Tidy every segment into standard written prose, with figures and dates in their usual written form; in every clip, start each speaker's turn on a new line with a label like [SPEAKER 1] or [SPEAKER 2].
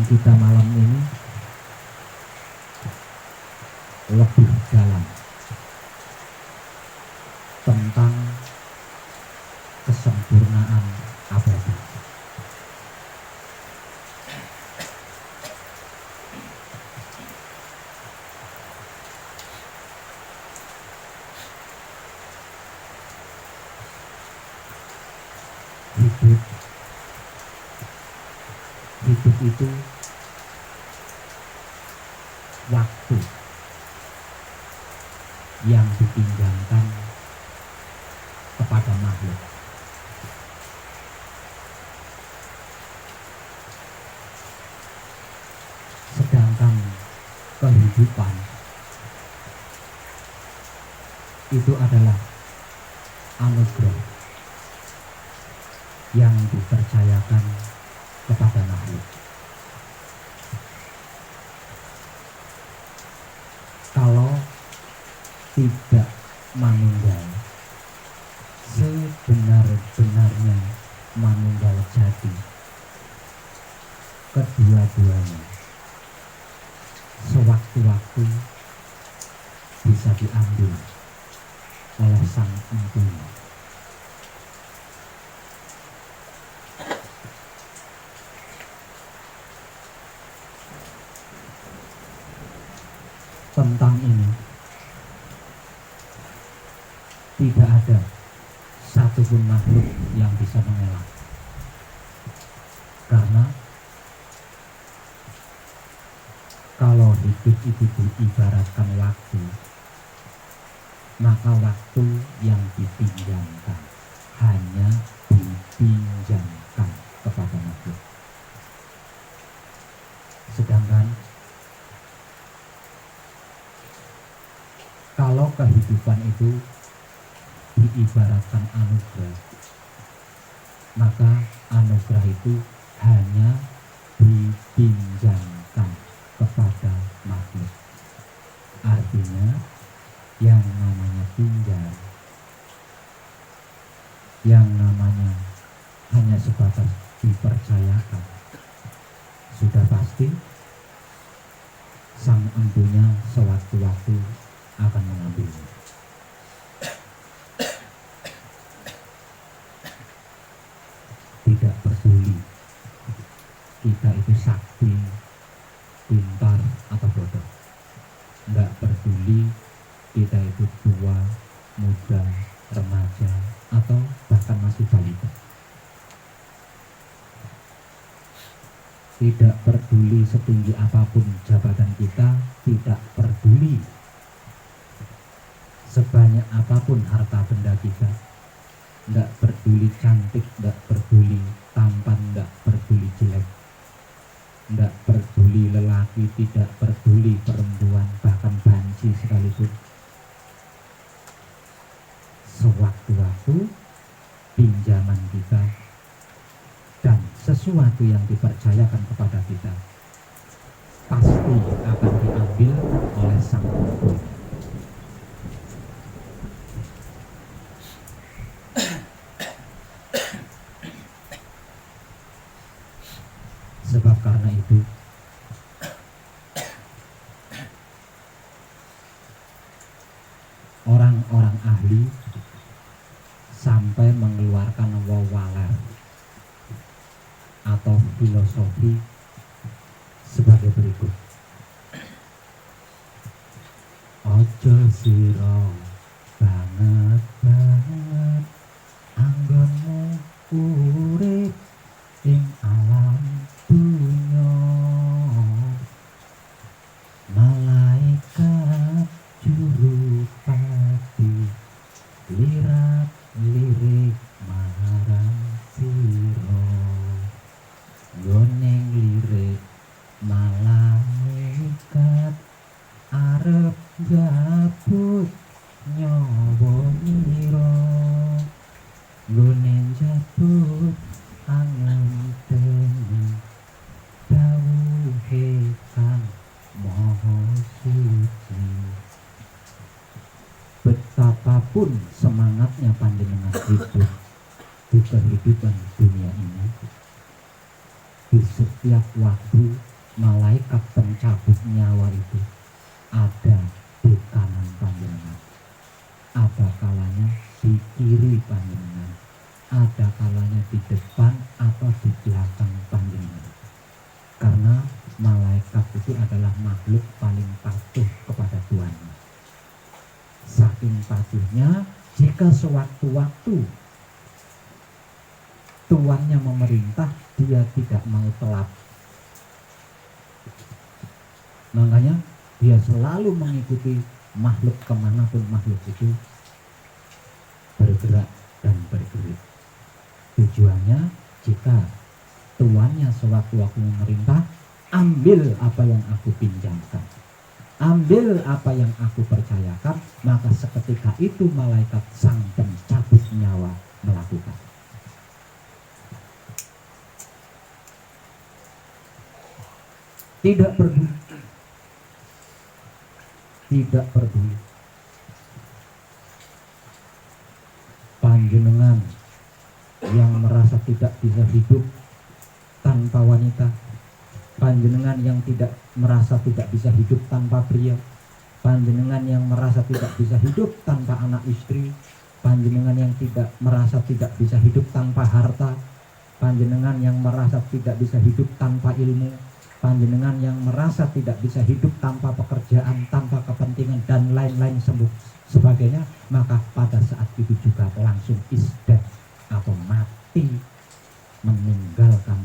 [SPEAKER 1] kita malam ini lebih dalam tentang kesempurnaan abadi. Hidup itu waktu yang dipinjamkan kepada makhluk. Sedangkan kehidupan itu adalah anugerah yang dipercayakan kepada makhluk. Kalau tidak manunggal, sebenar-benarnya manunggal jati, kedua-duanya sewaktu-waktu bisa diambil oleh Sang Empunya. Tentang ini tidak ada satupun makhluk yang bisa mengelak, karena kalau hidup itu diibaratkan waktu, maka waktu yang dipinjamkan hanya dipinjamkan kepada makhluk. Sedangkan kalau kehidupan itu diibaratkan anugerah, maka anugerah itu hanya dipinjamkan kepada makhluk. Artinya yang namanya pinjam, yang namanya hanya sebatas dipercayakan, sudah pasti Sang Empunya sewaktu-waktu akan mengambilnya. Tidak peduli kita itu sakti, pintar atau bodoh, nggak peduli kita itu tua, muda, remaja, atau bahkan masih balita. Tidak peduli setinggi apapun jabatan kita, tidak peduli sebanyak apapun harta benda kita, nggak peduli cantik, nggak peduli tampan, nggak peduli jelek, nggak peduli lelaki, tidak peduli perempuan, bahkan banci sekalipun. Sewaktu-waktu pinjaman kita dan sesuatu yang dipercayakan kepada kita pasti akan diambil oleh Sang Empunya. Sebab karena itu orang-orang ahli sampai mengeluarkan wawaler atau filosofi sebagai berikut. Ojo siro banget anggonmu urip ing alam dunya, malaikat juru pati lirat lirik marang siro, goneng lirik malaikat arep gabut nyawa niro, goneng jabut anganteni dawuhe Kang Maha Suci. Betapapun semangatnya panjenengan hidup di kehidupan dunia ini, di setiap waktu malaikat pencabut nyawa itu ada di kanan panjenengan, ada kalanya di kiri panjenengan, ada kalanya di depan atau di belakang panjenengan. Karena malaikat itu adalah makhluk paling patuh kepada Tuhannya. Saking patuhnya, jika sewaktu-waktu tuannya memerintah, dia tidak mau telat. Makanya dia selalu mengikuti makhluk kemanapun makhluk itu bergerak dan bergerik. Tujuannya, jika tuannya sewaktu-waktu memerintah, ambil apa yang aku pinjamkan, ambil apa yang aku percayakan, maka seketika itu malaikat sang pencabut nyawa melakukan. Tidak peduli, tidak peduli panjenengan yang merasa tidak bisa hidup tanpa wanita, panjenengan yang tidak merasa tidak bisa hidup tanpa pria, panjenengan yang merasa tidak bisa hidup tanpa anak istri, panjenengan yang tidak merasa tidak bisa hidup tanpa harta, panjenengan yang merasa tidak bisa hidup tanpa ilmu, panjenengan yang merasa tidak bisa hidup tanpa pekerjaan, tanpa kepentingan dan lain-lain sebagainya, maka pada saat itu juga langsung isdat atau mati, meninggalkan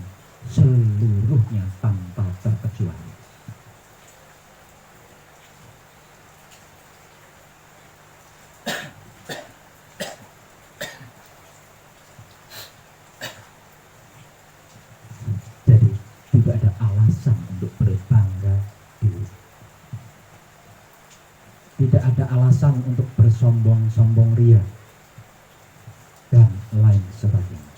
[SPEAKER 1] seluruhnya tanpa terkecuali. Jadi tidak ada alasan untuk berbangga diri. Tidak ada alasan untuk bersombong-sombong ria dan lain sebagainya.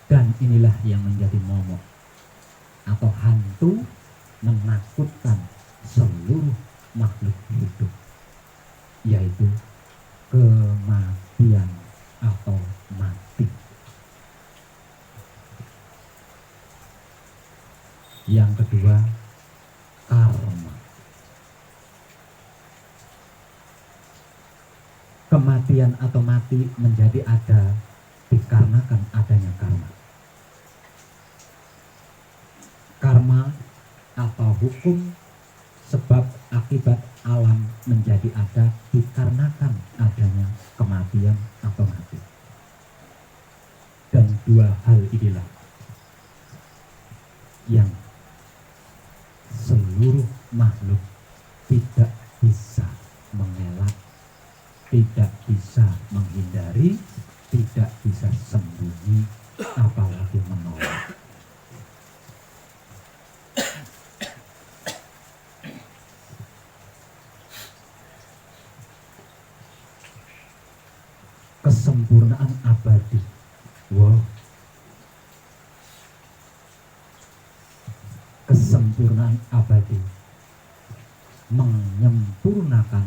[SPEAKER 1] Dan inilah yang menjadi momok atau hantu menakutkan seluruh makhluk hidup, yaitu kematian atau mati. Yang kedua, karma. Kematian atau mati menjadi ada dikarenakan adanya karma. Karma atau hukum sebab akibat alam menjadi ada dikarenakan adanya kematian atau mati. Dan dua hal inilah yang seluruh makhluk tidak bisa mengelak, tidak bisa menghindari, tidak bisa sembunyi, apalagi menolak. Kesempurnaan abadi. Wow. Kesempurnaan abadi menyempurnakan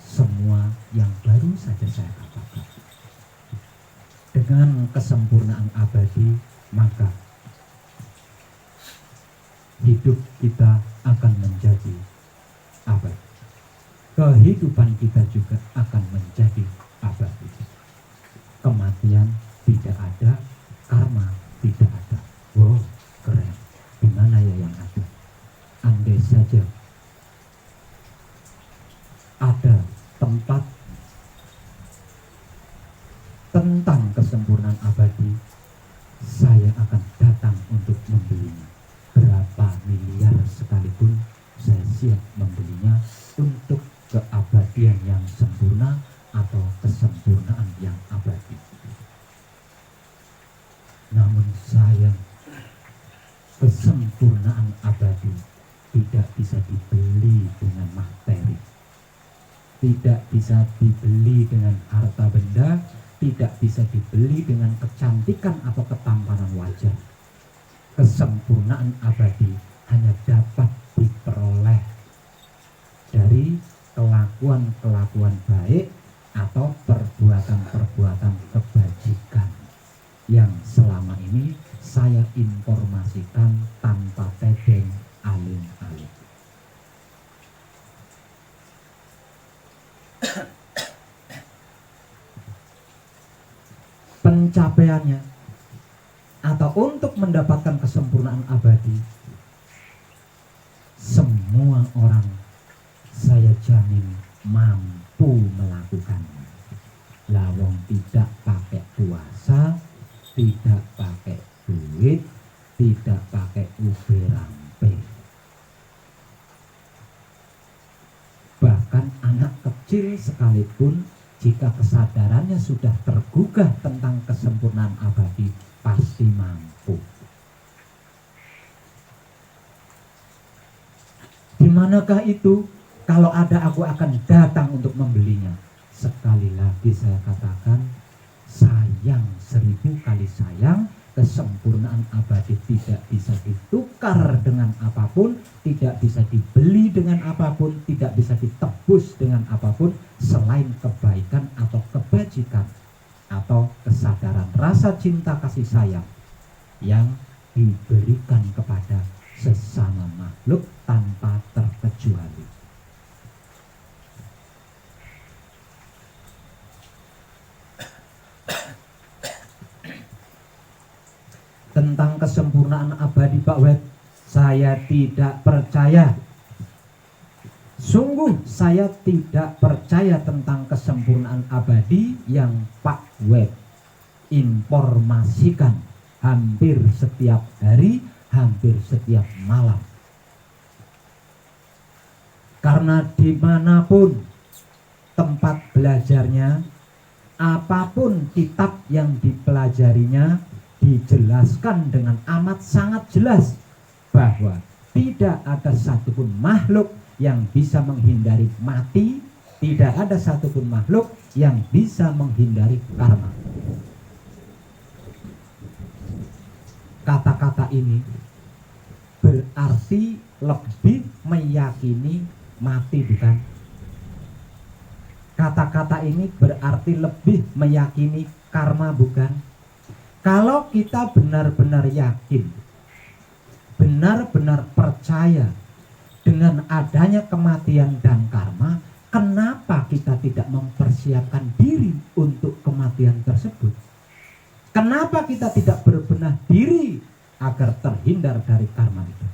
[SPEAKER 1] semua yang baru saja saya katakan. Dengan kesempurnaan abadi, maka hidup kita akan menjadi abadi. Kehidupan kita juga akan menjadi abadi. Kematian tidak ada, karma tidak ada. Wow, keren. Gimana ya yang ada? Andai saja ada tempat tentang kesempurnaan abadi, saya akan datang untuk membelinya. Berapa miliar sekalipun saya siap membelinya untuk keabadian yang sempurna atau kesempurnaan yang abadi. Namun sayang, kesempurnaan abadi tidak bisa dibeli dengan materi, tidak bisa dibeli dengan harta benda, tidak bisa dibeli dengan kecantikan atau ketampanan wajah. Kesempurnaan abadi hanya dapat diperoleh kelakuan baik atau perbuatan-perbuatan kebajikan yang selama ini saya informasikan tanpa tedeng alin-alin. Pencapaiannya atau untuk mendapatkan kesempurnaan abadi, semua orang saya jamin mampu melakukannya. Lawong tidak pakai puasa, tidak pakai duit, tidak pakai uberampe. Bahkan anak kecil sekalipun, jika kesadarannya sudah tergugah tentang kesempurnaan abadi, pasti mampu. Di manakah itu? Kalau ada, aku akan datang untuk membelinya. Sekali lagi saya katakan, sayang 1000 kali sayang, kesempurnaan abadi tidak bisa ditukar dengan apapun, tidak bisa dibeli dengan apapun, tidak bisa ditebus dengan apapun selain kebaikan atau kebajikan atau kesadaran rasa cinta kasih sayang yang diberikan kepada sesama makhluk tanpa terkecuali. Tentang kesempurnaan abadi Pak Wed, saya tidak percaya. Sungguh saya tidak percaya tentang kesempurnaan abadi yang Pak Wed informasikan hampir setiap hari, hampir setiap malam. Karena dimanapun tempat belajarnya, apapun kitab yang dipelajarinya, dijelaskan dengan amat sangat jelas bahwa tidak ada satupun makhluk yang bisa menghindari mati, tidak ada satupun makhluk yang bisa menghindari karma. Kata-kata ini berarti lebih meyakini mati, bukan? Kata-kata ini berarti lebih meyakini karma, bukan? Kalau kita benar-benar yakin, benar-benar percaya dengan adanya kematian dan karma, kenapa kita tidak mempersiapkan diri untuk kematian tersebut? Kenapa kita tidak berbenah diri agar terhindar dari karma itu?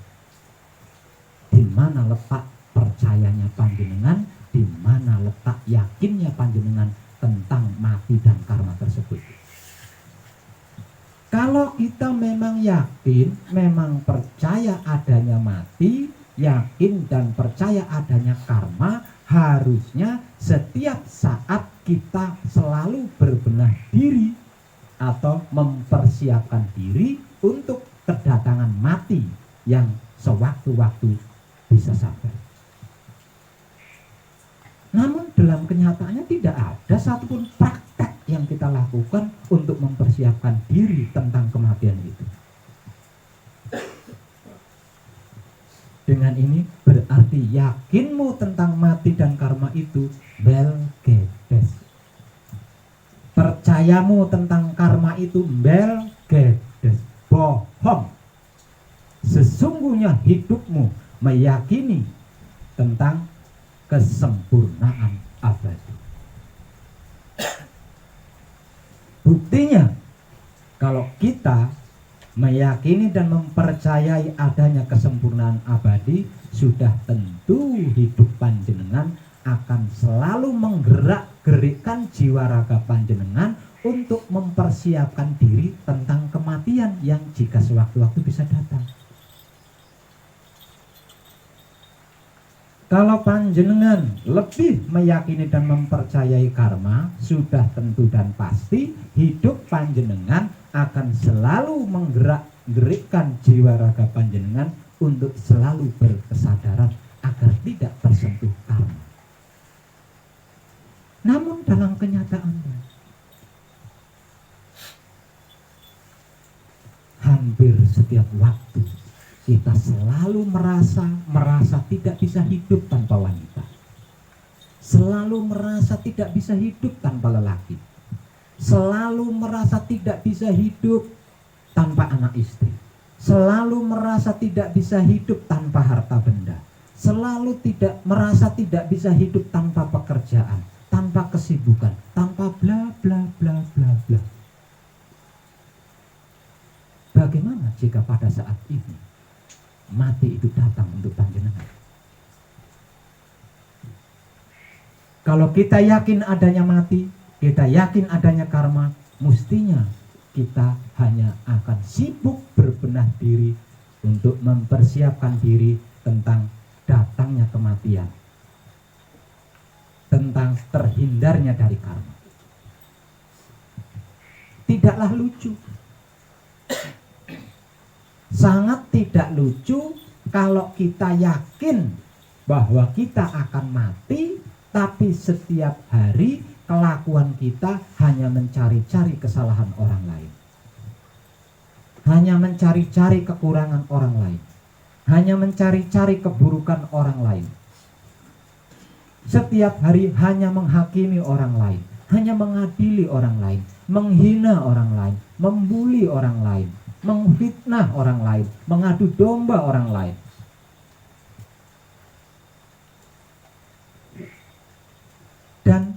[SPEAKER 1] Di mana letak percayanya panjenengan? Di mana letak yakinnya panjenengan tentang mati dan karma tersebut? Kalau kita memang yakin, memang percaya adanya mati, yakin dan percaya adanya karma, harusnya setiap saat kita selalu berbenah diri atau mempersiapkan diri untuk kedatangan mati yang sewaktu-waktu bisa sampai. Namun dalam kenyataannya tidak ada satupun praktek yang kita lakukan untuk mempersiapkan diri tentang kematian itu. Dengan ini berarti yakinmu tentang mati dan karma itu belgedes. Percayamu tentang karma itu belgedes, bohong. Sesungguhnya hidupmu meyakini tentang kesempurnaan abadi. Buktinya, kalau kita meyakini dan mempercayai adanya kesempurnaan abadi, sudah tentu hidup panjenengan akan selalu menggerak-gerikkan jiwa raga panjenengan untuk mempersiapkan diri tentang kematian yang jika sewaktu-waktu bisa datang. Kalau panjenengan lebih meyakini dan mempercayai karma, sudah tentu dan pasti hidup panjenengan akan selalu menggerak-gerikkan jiwa raga panjenengan untuk selalu berkesadaran agar tidak tersentuh karma. Namun dalam kenyataannya, hampir setiap waktu kita selalu merasa tidak bisa hidup tanpa wanita. selalu merasa tidak bisa hidup tanpa lelaki, selalu merasa tidak bisa hidup tanpa anak istri, selalu merasa tidak bisa hidup tanpa harta benda, selalu merasa tidak bisa hidup tanpa pekerjaan, tanpa kesibukan, tanpa bla bla bla bla bla. Bagaimana jika pada saat ini mati itu datang untuk panjenengan? Kalau kita yakin adanya mati, kita yakin adanya karma, mestinya kita hanya akan sibuk berbenah diri untuk mempersiapkan diri tentang datangnya kematian, tentang terhindarnya dari karma. Tidaklah lucu, sangat tidak lucu kalau kita yakin bahwa kita akan mati, tapi setiap hari kelakuan kita hanya mencari-cari kesalahan orang lain, hanya mencari-cari kekurangan orang lain, hanya mencari-cari keburukan orang lain. Setiap hari hanya menghakimi orang lain, hanya mengadili orang lain, menghina orang lain, membuli orang lain, memfitnah orang lain, mengadu domba orang lain. Dan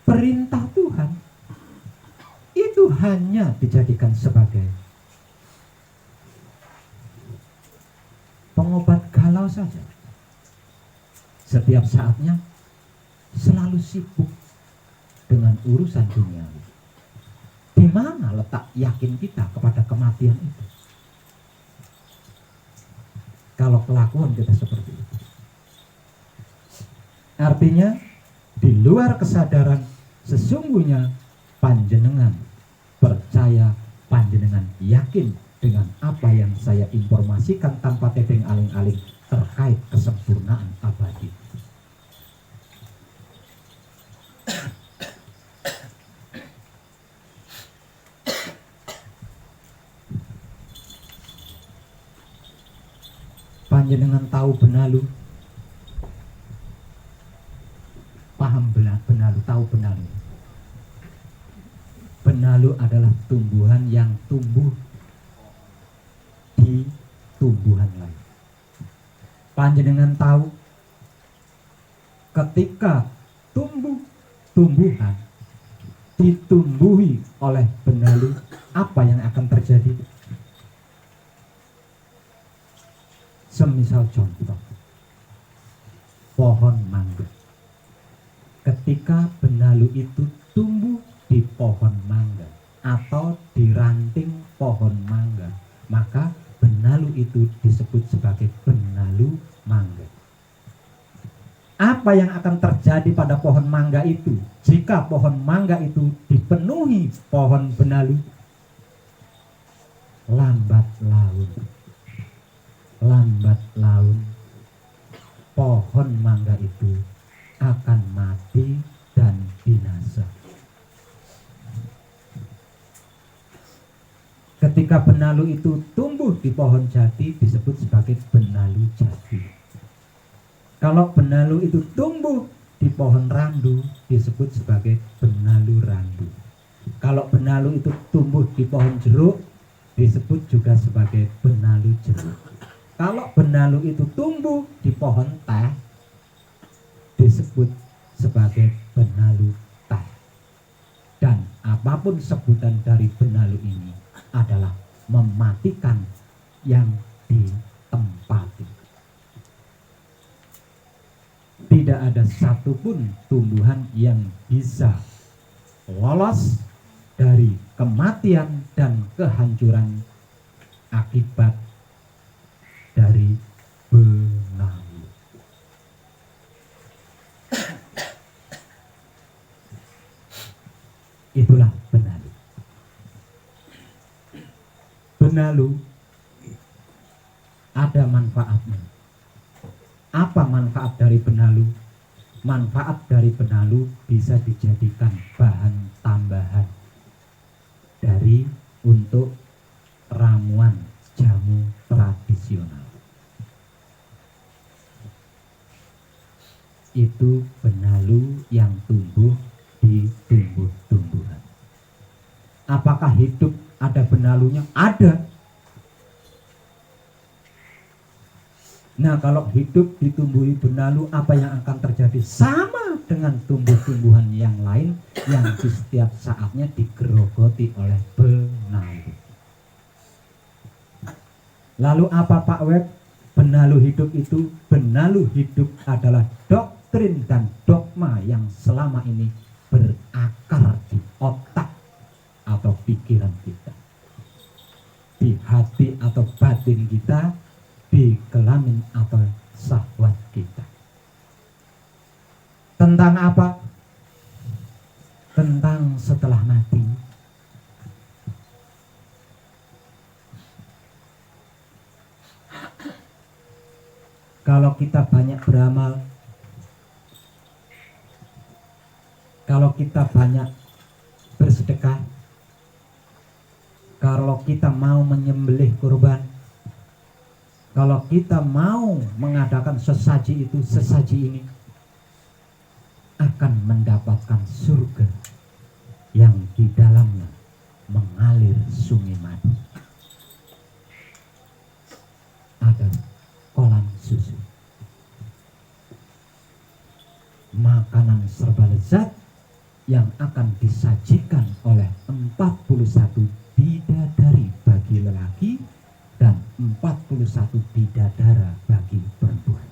[SPEAKER 1] perintah Tuhan itu hanya dijadikan sebagai pengobat galau saja. Setiap saatnya selalu sibuk dengan urusan duniawi. Di mana letak yakin kita kepada kematian itu? Kalau kelakuan kita seperti itu, artinya di luar kesadaran sesungguhnya panjenengan percaya, panjenengan yakin dengan apa yang saya informasikan tanpa tebeng aling-aling terkait kesempurnaan abadi. Panjenengan tahu benalu, paham benalu, tahu benalu. Benalu adalah tumbuhan yang tumbuh di tumbuhan lain. Panjenengan tahu ketika tumbuhan ditumbuhi oleh benalu, apa yang akan terjadi? Semisal contoh pohon mangga. Ketika benalu itu tumbuh di pohon mangga atau di ranting pohon mangga, maka benalu itu disebut sebagai benalu mangga. Apa yang akan terjadi pada pohon mangga itu jika pohon mangga itu dipenuhi pohon benalu? Lambat laun pohon mangga itu akan mati dan binasa. Ketika benalu itu tumbuh di pohon jati disebut sebagai benalu jati. Kalau benalu itu tumbuh di pohon randu disebut sebagai benalu randu. Kalau benalu itu tumbuh di pohon jeruk disebut juga sebagai benalu jeruk. Kalau benalu itu tumbuh di pohon teh disebut sebagai benalu teh. Dan apapun sebutan dari benalu ini adalah mematikan yang ditempati. Tidak ada satupun tumbuhan yang bisa lolos dari kematian dan kehancuran akibat dari benalu. Itulah benalu. Benalu ada manfaatnya. Apa manfaat dari benalu? Manfaat dari benalu bisa dijadikan bahan tambahan dari untuk ramuan jamu tradisional. itu benalu yang tumbuh di tumbuh-tumbuhan. Apakah hidup ada benalunya? Ada. Nah, kalau hidup ditumbuhi benalu, apa yang akan terjadi? Sama dengan tumbuh-tumbuhan yang lain yang di setiap saatnya digerogoti oleh benalu. Lalu apa Pak Web? Benalu hidup itu, benalu hidup adalah doktrin dan dogma yang selama ini berakar di otak atau pikiran kita, di hati atau batin kita, di kelamin atau syahwat kita. Tentang apa? Tentang setelah mati. Kalau kita banyak beramal, kalau kita banyak bersedekah, kalau kita mau menyembelih kurban, kalau kita mau mengadakan sesaji itu, sesaji ini akan mendapatkan surga yang di dalamnya mengalir sungai madu. Ada kolam susu. Makanan serba lezat yang akan disajikan oleh 41 bidadari bagi lelaki dan 41 bidadara bagi perempuan.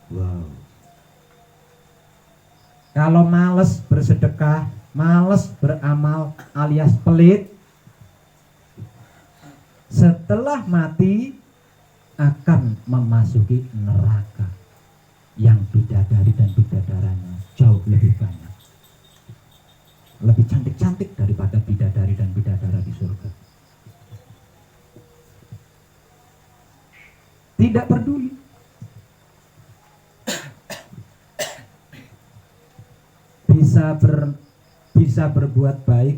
[SPEAKER 1] Wow. Kalau males bersedekah, males beramal alias pelit, setelah mati akan memasuki neraka yang bidadari dan bidadaranya jauh lebih banyak, lebih cantik-cantik daripada bidadari dan bidadara di surga. Tidak peduli. Bisa berbuat baik,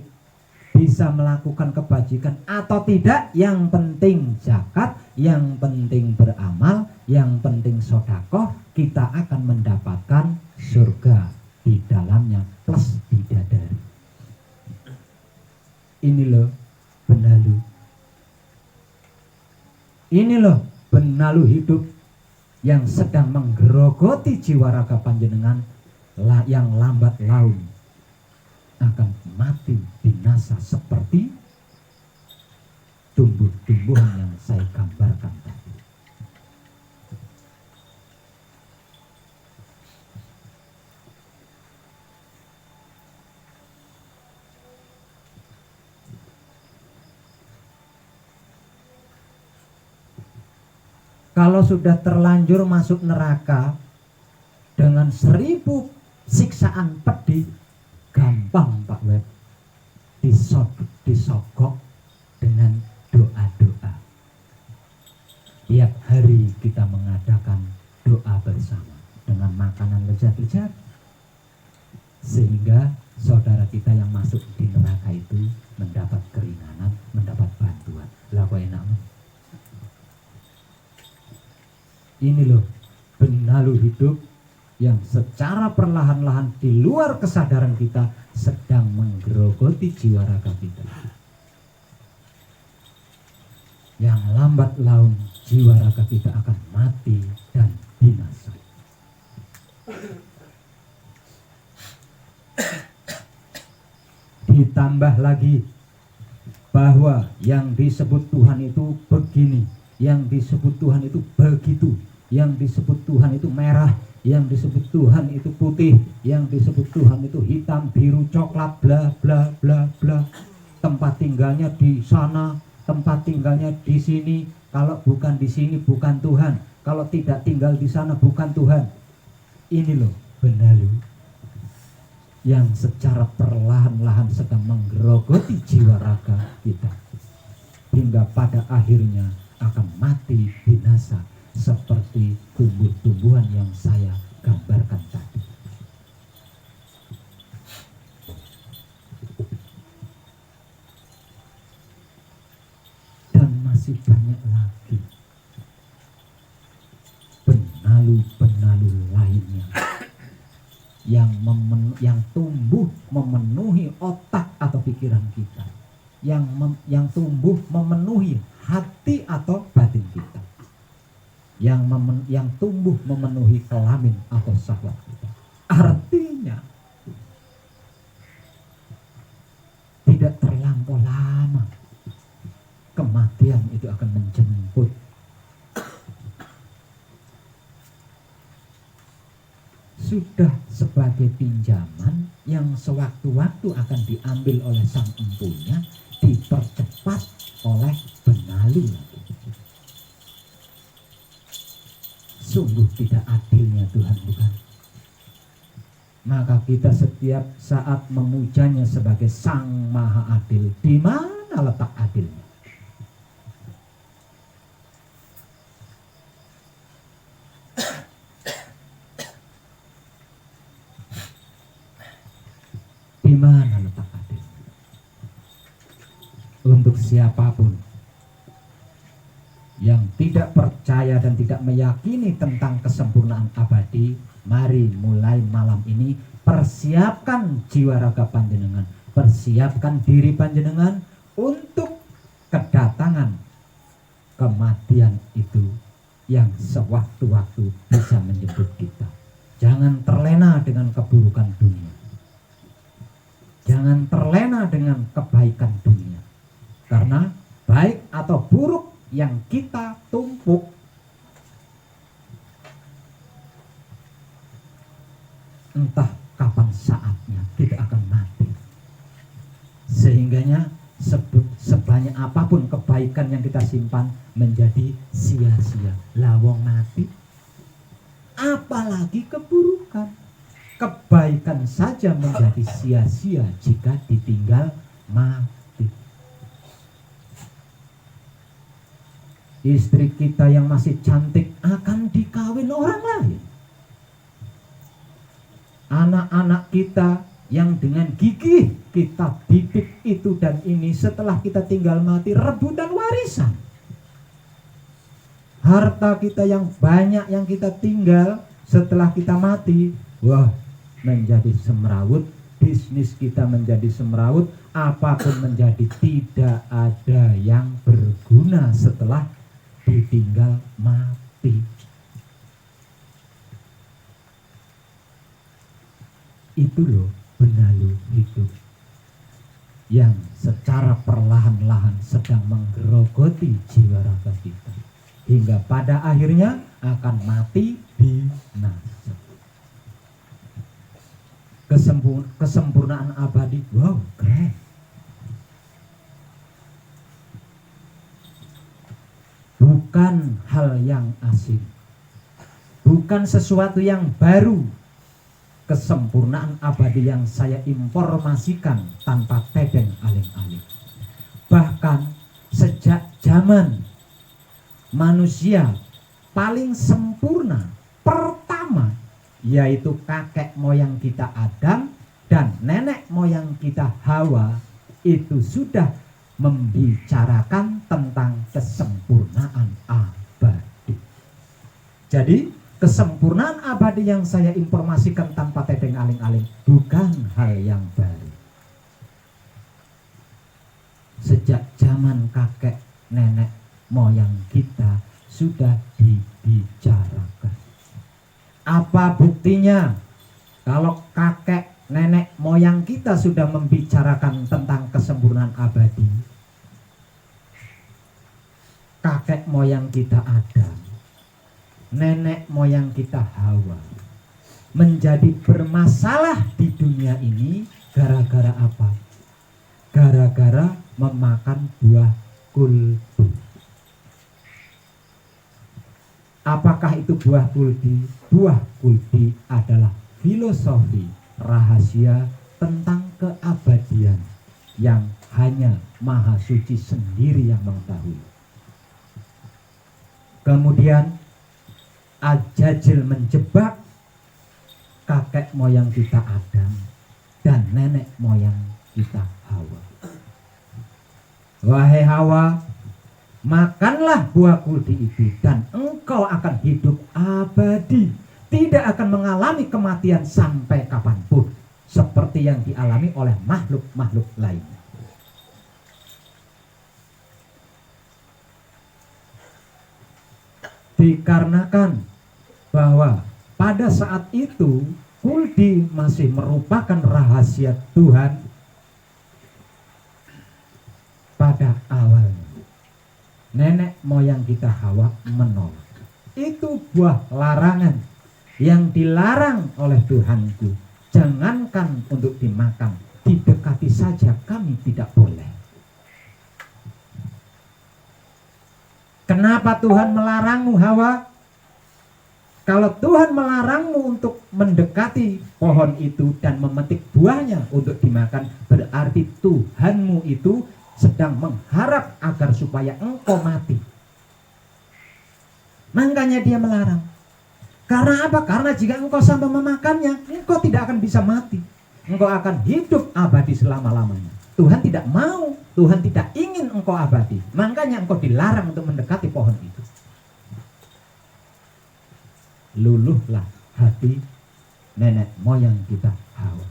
[SPEAKER 1] bisa melakukan kebajikan atau tidak, yang penting zakat, yang penting beramal, yang penting sedekah, kita akan mendapatkan surga di dalamnya plus bidadari. Ini loh benalu. Ini loh benalu hidup yang sedang menggerogoti jiwa raga panjenengan, yang lambat laun akan mati binasa seperti tumbuh-tumbuhan yang saya gambarkan tadi. Kalau sudah terlanjur masuk neraka dengan 1000 siksaan pedih, gampang Pak Web disogok dengan doa-doa. Tiap hari kita mengadakan doa bersama dengan makanan lezat-lezat, sehingga saudara kita yang masuk di neraka itu mendapat keringanan, mendapat bantuan. Lah kok enak. Ini loh benalu hidup yang secara perlahan-lahan di luar kesadaran kita sedang menggerogoti jiwa raga kita, yang lambat laun jiwa raga kita akan mati dan binasa. Ditambah lagi bahwa yang disebut Tuhan itu begini, yang disebut Tuhan itu begitu, yang disebut Tuhan itu merah, yang disebut Tuhan itu putih, yang disebut Tuhan itu hitam, biru, coklat, bla bla bla bla. Tempat tinggalnya di sana, tempat tinggalnya di sini. Kalau bukan di sini bukan Tuhan, kalau tidak tinggal di sana bukan Tuhan. Ini loh benalu yang secara perlahan-lahan sedang menggerogoti jiwa raga kita, hingga pada akhirnya akan mati binasa seperti tumbuh-tumbuhan yang saya gambarkan tadi. Dan masih banyak lagi benalu-benalu lainnya yang tumbuh memenuhi otak atau pikiran kita, yang tumbuh memenuhi hati atau batin kita, yang tumbuh memenuhi kelamin atau syahwat kita. Artinya tidak terlampau lama kematian itu akan menjemput. Sudah sebagai pinjaman yang sewaktu-waktu akan diambil oleh sang empunya, dipercepat oleh benalu. Sungguh tidak adilnya Tuhan, bukan? Maka kita setiap saat memujanya sebagai Sang Maha Adil. Di mana letak adilnya? Di mana letak adil? Untuk siapapun yang tidak percaya dan tidak meyakini tentang kesempurnaan abadi, mari mulai malam ini persiapkan jiwa raga panjenengan, persiapkan diri panjenengan untuk kedatangan kematian itu yang sewaktu-waktu bisa menjemput kita. Jangan terlena dengan keburukan dunia. Jangan terlena dengan kebaikan dunia. Karena baik atau buruk yang kita tumpuk entah kapan saatnya kita akan mati. Sehingganya sebanyak apapun kebaikan yang kita simpan menjadi sia-sia. Lawong mati, apalagi keburukan. Kebaikan saja menjadi sia-sia jika ditinggal mati. Istri kita yang masih cantik akan dikawin orang lain. Anak-anak kita yang dengan gigih kita didik itu dan ini, setelah kita tinggal mati rebutan warisan. Harta kita yang banyak yang kita tinggal setelah kita mati, wah, menjadi semrawut. Bisnis kita menjadi semrawut. Apapun menjadi tidak ada yang berguna setelah ditinggal mati. Itu loh benalu hidup yang secara perlahan-lahan sedang menggerogoti jiwa raga kita, hingga pada akhirnya akan mati binasa. Kesempurnaan abadi, wow, keren. Bukan hal yang asing, bukan sesuatu yang baru. Kesempurnaan abadi yang saya informasikan tanpa tedeng aling-aling. Bahkan sejak zaman manusia paling sempurna pertama, yaitu kakek moyang kita Adam dan nenek moyang kita Hawa, itu sudah membicarakan tentang kesempurnaan abadi. Jadi kesempurnaan abadi yang saya informasikan tanpa tedeng aling-aling bukan hal yang baru. Sejak zaman kakek nenek moyang kita sudah dibicarakan. Apa buktinya? Kalau kakek nenek moyang kita sudah membicarakan tentang kesempurnaan abadi, kakek moyang kita Adam, nenek moyang kita Hawa menjadi bermasalah di dunia ini gara-gara apa? Gara-gara memakan buah kuldi. Apakah itu buah kuldi? Buah kuldi adalah filosofi rahasia tentang keabadian yang hanya Maha Suci sendiri yang mengetahui. Kemudian Al-Jajil menjebak kakek moyang kita Adam dan nenek moyang kita Hawa. Wahai Hawa, makanlah buah kuldi itu dan engkau akan hidup abadi tidak akan mengalami kematian sampai kapanpun, seperti yang dialami oleh makhluk-makhluk lainnya. Dikarenakan bahwa pada saat itu kuldi masih merupakan rahasia Tuhan, pada awalnya nenek moyang kita Hawa menolak. Itu buah larangan yang dilarang oleh Tuhanku. Jangankan untuk dimakan, didekati saja kami tidak boleh. Kenapa Tuhan melarangmu, Hawa? Kalau Tuhan melarangmu untuk mendekati pohon itu dan memetik buahnya untuk dimakan, berarti Tuhanmu itu sedang mengharap agar supaya engkau mati. Makanya dia melarang. Karena apa? Karena jika engkau sampai memakannya, engkau tidak akan bisa mati. Engkau akan hidup abadi selama-lamanya. Tuhan tidak mau, Tuhan tidak ingin engkau abadi. Makanya engkau dilarang untuk mendekati pohon itu. Luluhlah hati nenek moyang kita Hawa.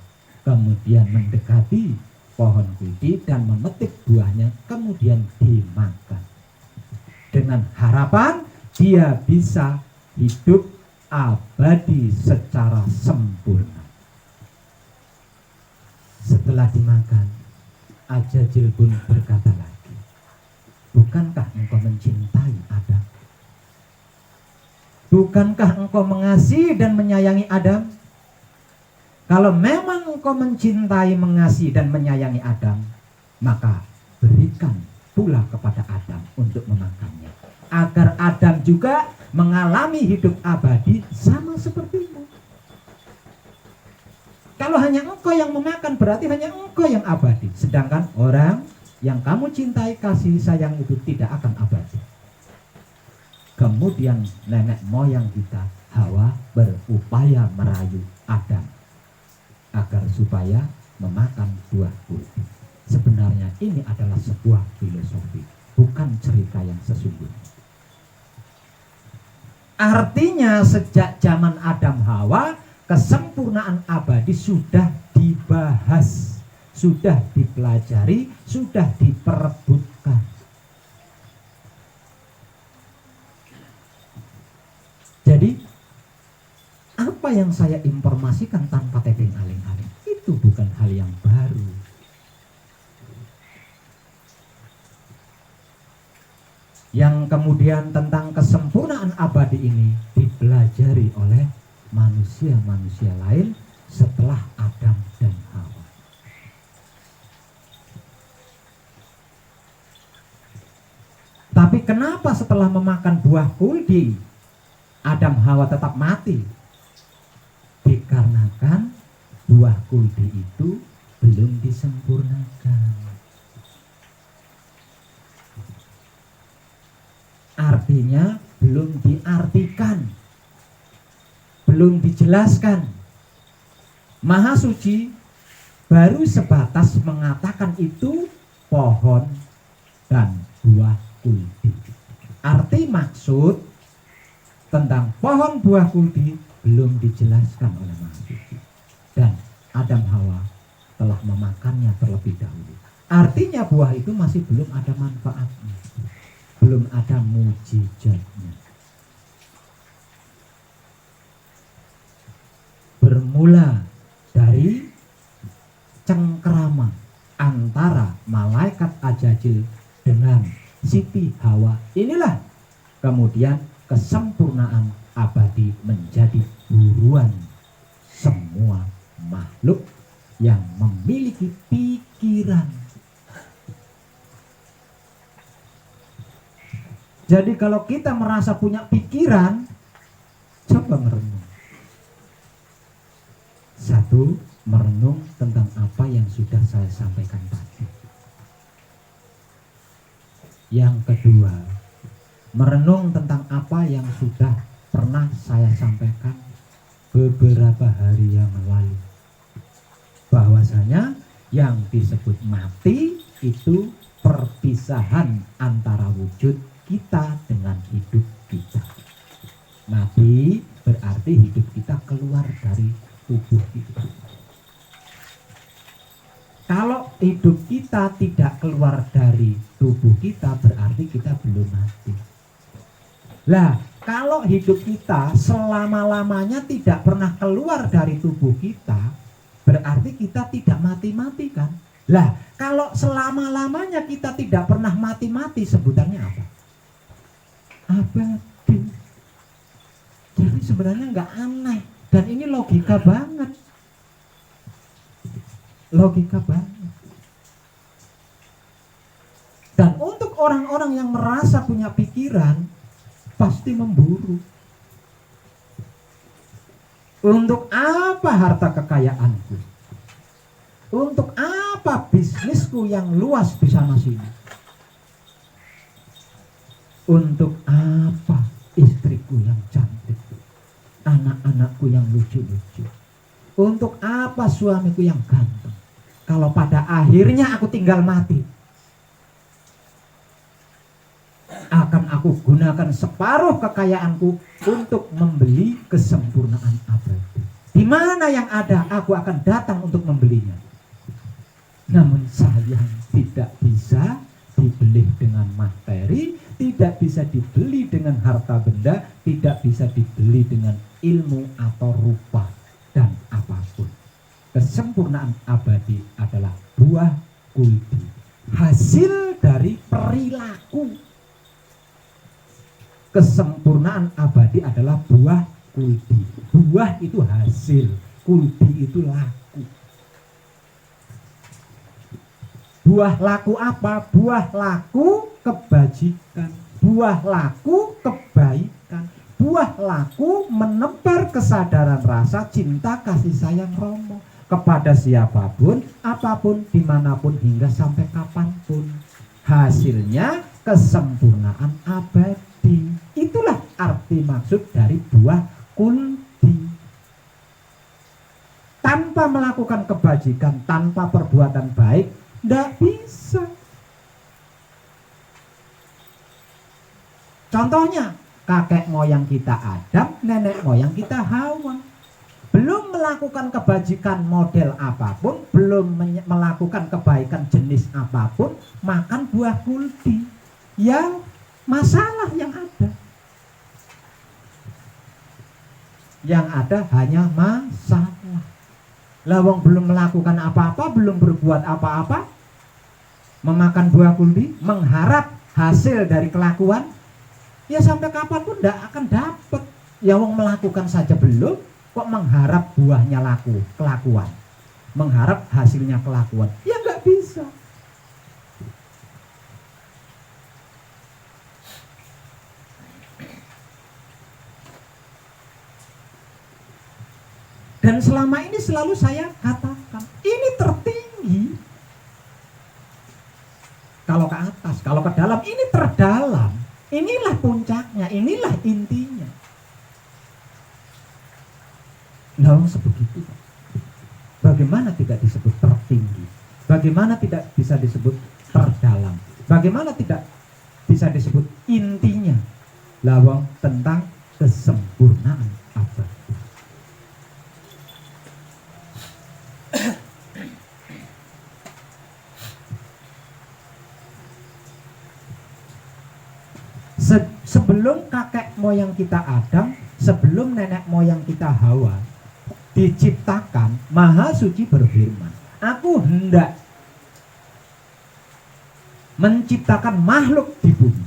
[SPEAKER 1] Kemudian mendekati pohon kuldi dan memetik buahnya, kemudian dimakan. Dengan harapan dia bisa hidup abadi secara sempurna. Setelah dimakan, Ajajil pun berkata lagi, bukankah engkau mencintai Adam? Bukankah engkau mengasihi dan menyayangi Adam? Kalau memang engkau mencintai, mengasihi dan menyayangi Adam, maka berikan pula kepada Adam untuk memakannya, agar Adam juga mengalami hidup abadi sama sepertimu. Kalau hanya engkau yang memakan, berarti hanya engkau yang abadi. Sedangkan orang yang kamu cintai, kasih sayang itu tidak akan abadi. Kemudian nenek moyang kita Hawa berupaya merayu Adam agar supaya memakan buah kuldi. Sebenarnya ini adalah sebuah filosofi, bukan cerita yang sesungguhnya. Artinya sejak zaman Adam Hawa, kesempurnaan abadi sudah dibahas, sudah dipelajari, sudah diperebutkan. Jadi apa yang saya informasikan tanpa tebing aling-aling itu bukan hal yang baru. Yang kemudian tentang kesempurnaan abadi ini dipelajari oleh manusia-manusia lain setelah Adam dan Hawa. Tapi kenapa setelah memakan buah kuldi Adam Hawa tetap mati? Dikarenakan buah kuldi itu belum disempurnakan. Artinya belum diartikan, belum dijelaskan. Maha Suci baru sebatas mengatakan itu pohon dan buah kuldi. Arti maksud tentang pohon buah kuldi belum dijelaskan oleh Maha Suci. Dan Adam Hawa telah memakannya terlebih dahulu. Artinya buah itu masih belum ada manfaatnya, belum ada mujizatnya. Bermula dari cengkrama antara malaikat Ajajil dengan Siti Hawa, inilah kemudian kesempurnaan abadi menjadi buruan semua makhluk yang memiliki pikiran. Jadi kalau kita merasa punya pikiran, coba merenung. Satu, merenung tentang apa yang sudah saya sampaikan tadi. Yang kedua, merenung tentang apa yang sudah pernah saya sampaikan beberapa hari yang lalu. Bahwasanya yang disebut mati itu perpisahan antara wujud kita dengan hidup kita. Mati berarti berarti hidup kita keluar dari tubuh kita. Kalau hidup kita tidak keluar dari tubuh kita, berarti kita belum mati. Lah, kalau hidup kita selama-lamanya tidak pernah keluar dari tubuh kita, berarti kita tidak mati-mati kan? Lah, kalau selama-lamanya kita tidak pernah mati-mati, sebutannya apa? Abadi. Jadi sebenarnya nggak aneh, dan ini logika banget. Logika banget. Dan untuk orang-orang yang merasa punya pikiran, pasti memburu. Untuk apa harta kekayaanku? Untuk apa bisnisku yang luas di sana sini? Untuk apa istriku yang cantik? Anak-anakku yang lucu-lucu? Untuk apa suamiku yang ganteng? Kalau pada akhirnya aku tinggal mati, akan aku gunakan separuh kekayaanku untuk membeli kesempurnaan abadi. Di mana yang ada, aku akan datang untuk membelinya. Namun sayang, tidak bisa dibeli dengan materi, tidak bisa dibeli dengan harta benda, tidak bisa dibeli dengan ilmu atau rupa dan apapun. Kesempurnaan abadi adalah buah kuldi, hasil dari perilaku. Kesempurnaan abadi adalah buah kuldi. Buah itu hasil, kuldi itu laku. Buah laku apa? Buah laku kebajikan, buah laku kebaikan, buah laku menebar kesadaran rasa cinta kasih sayang Romo kepada siapapun, apapun, dimanapun, hingga sampai kapanpun. Hasilnya kesempurnaan abadi. Itulah arti maksud dari buah kuldi. Tanpa melakukan kebajikan, tanpa perbuatan baik, tidak bisa. Contohnya, kakek moyang kita Adam, nenek moyang kita Hawa. Belum melakukan kebajikan model apapun, belum melakukan kebaikan jenis apapun, makan buah kuldi. Yang masalah yang ada. Yang ada hanya masalah. Lawang belum melakukan apa-apa, belum berbuat apa-apa, memakan buah kuldi, mengharap hasil dari kelakuan, ya sampai kapanpun tidak akan dapat. Ya wong melakukan saja belum, kok mengharap buahnya laku, kelakuan, mengharap hasilnya kelakuan, ya nggak bisa. Dan selama ini selalu saya katakan, ini tertinggi. Kalau ke atas, kalau ke dalam, ini terdalam. Inilah puncaknya, inilah intinya. Nah, sebegitu. Bagaimana tidak disebut tertinggi? Bagaimana tidak bisa disebut terdalam? Bagaimana tidak bisa disebut intinya? Lawang tentang kesempurnaan abadi. Sebelum kakek moyang kita Adam, sebelum nenek moyang kita Hawa diciptakan, Maha Suci berfirman, aku hendak menciptakan makhluk di bumi.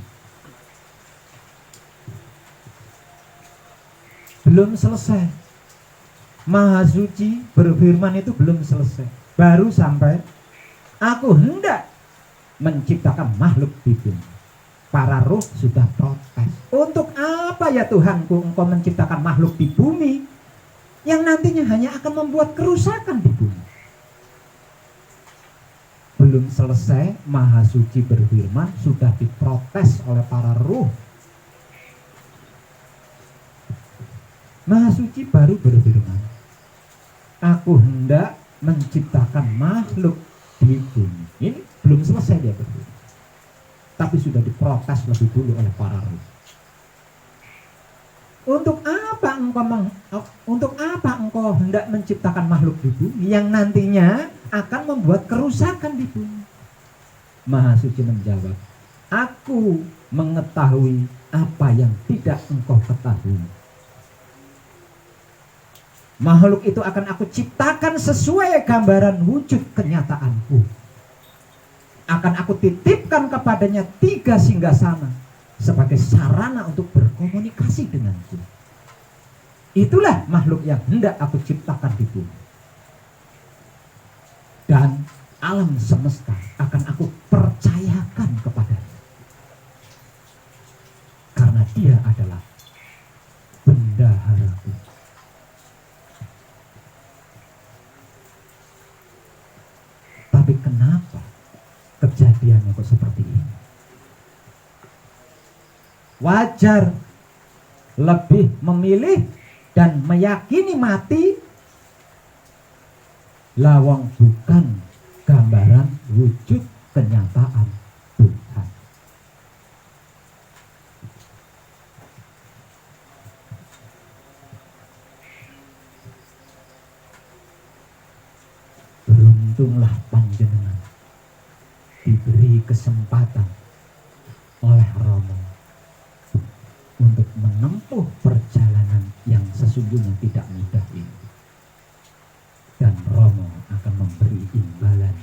[SPEAKER 1] Belum selesai. Maha Suci berfirman itu belum selesai. Baru sampai, aku hendak menciptakan makhluk di bumi. Para roh sudah protes. Untuk apa ya Tuhanku engkau menciptakan makhluk di bumi yang nantinya hanya akan membuat kerusakan di bumi? Belum selesai, Maha Suci berfirman, sudah diprotes oleh para roh. Maha Suci baru berfirman, aku hendak menciptakan makhluk di bumi. Ini belum selesai dia berfirman, tapi sudah diprotes lebih dulu oleh para roh. Untuk apa untuk apa engkau hendak menciptakan makhluk di bumi yang nantinya akan membuat kerusakan di bumi? Maha Suci menjawab, aku mengetahui apa yang tidak engkau ketahui. Makhluk itu akan aku ciptakan sesuai gambaran wujud kenyataanku. Akan aku titipkan kepadanya 3 singgasana sebagai sarana untuk berkomunikasi denganku. Itulah makhluk yang hendak aku ciptakan di bumi. Dan alam semesta akan aku percayakan kepadanya. Karena dia adalah bendaharaku. Tapi kenapa kejadiannya kok seperti ini? Wajar lebih memilih dan meyakini mati lawang bukan gambaran wujud kenyataan Tuhan. Beruntunglah panjenengan diberi kesempatan oleh Rama untuk menempuh perjalanan yang sesungguhnya tidak mudah ini. Dan Romo akan memberi imbalan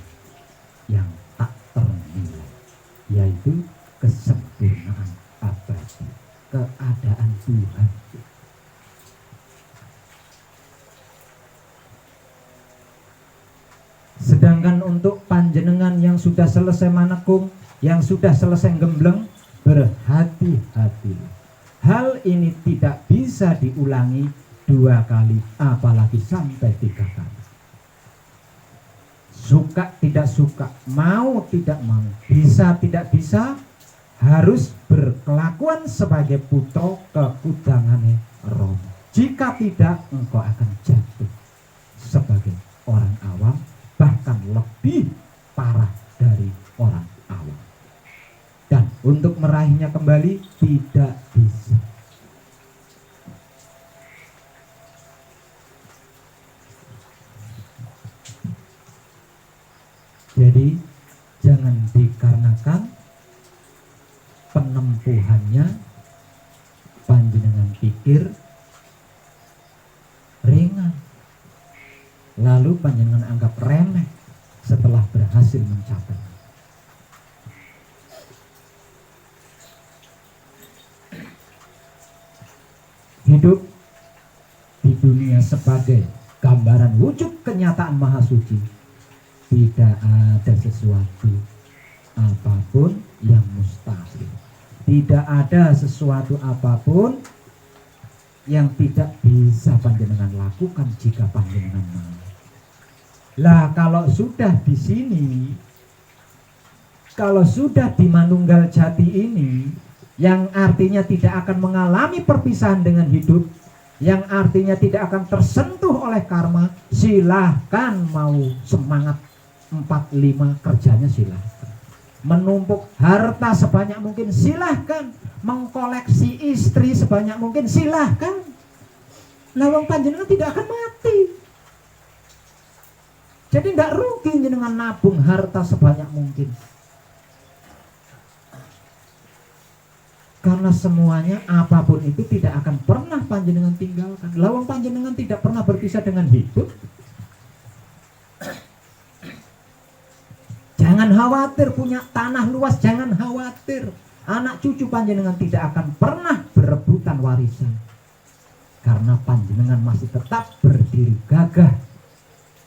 [SPEAKER 1] yang tak ternilai, yaitu kesempurnaan abadi, keadaan Tuhan. Sedangkan untuk panjenengan yang sudah selesai manekung, yang sudah selesai gembleng, berhati-hati. Hal ini tidak bisa diulangi 2 kali, apalagi sampai 3 kali. Suka tidak suka, mau tidak mau, bisa tidak bisa, harus berkelakuan sebagai putra kekudangannya Romo. Jika tidak, engkau akan jatuh sebagai orang awam, bahkan lebih parah dari orang awam. Dan untuk meraihnya kembali tidak bisa. Jadi jangan dikarenakan penempuhannya panjenengan pikir ringan, lalu panjenengan anggap remeh setelah berhasil mencapai. Hidup di dunia sebagai gambaran wujud kenyataan Maha Suci, tidak ada sesuatu apapun yang mustahil. Tidak ada sesuatu apapun yang tidak bisa panjenengan lakukan jika panjenengan mau. Lah kalau sudah di sini, kalau sudah di Manunggal Jati ini, yang artinya tidak akan mengalami perpisahan dengan hidup, yang artinya tidak akan tersentuh oleh karma, silahkan mau semangat 45 kerjanya silahkan. Menumpuk harta sebanyak mungkin silahkan. Mengkoleksi istri sebanyak mungkin silahkan. Lawang panjenengan tidak akan mati. Jadi tidak rugi dengan nabung harta sebanyak mungkin. Karena semuanya apapun itu tidak akan pernah panjenengan tinggalkan. Lawang panjenengan tidak pernah berpisah dengan hidup. Jangan khawatir punya tanah luas, jangan khawatir. Anak cucu panjenengan tidak akan pernah berebutan warisan. Karena panjenengan masih tetap berdiri gagah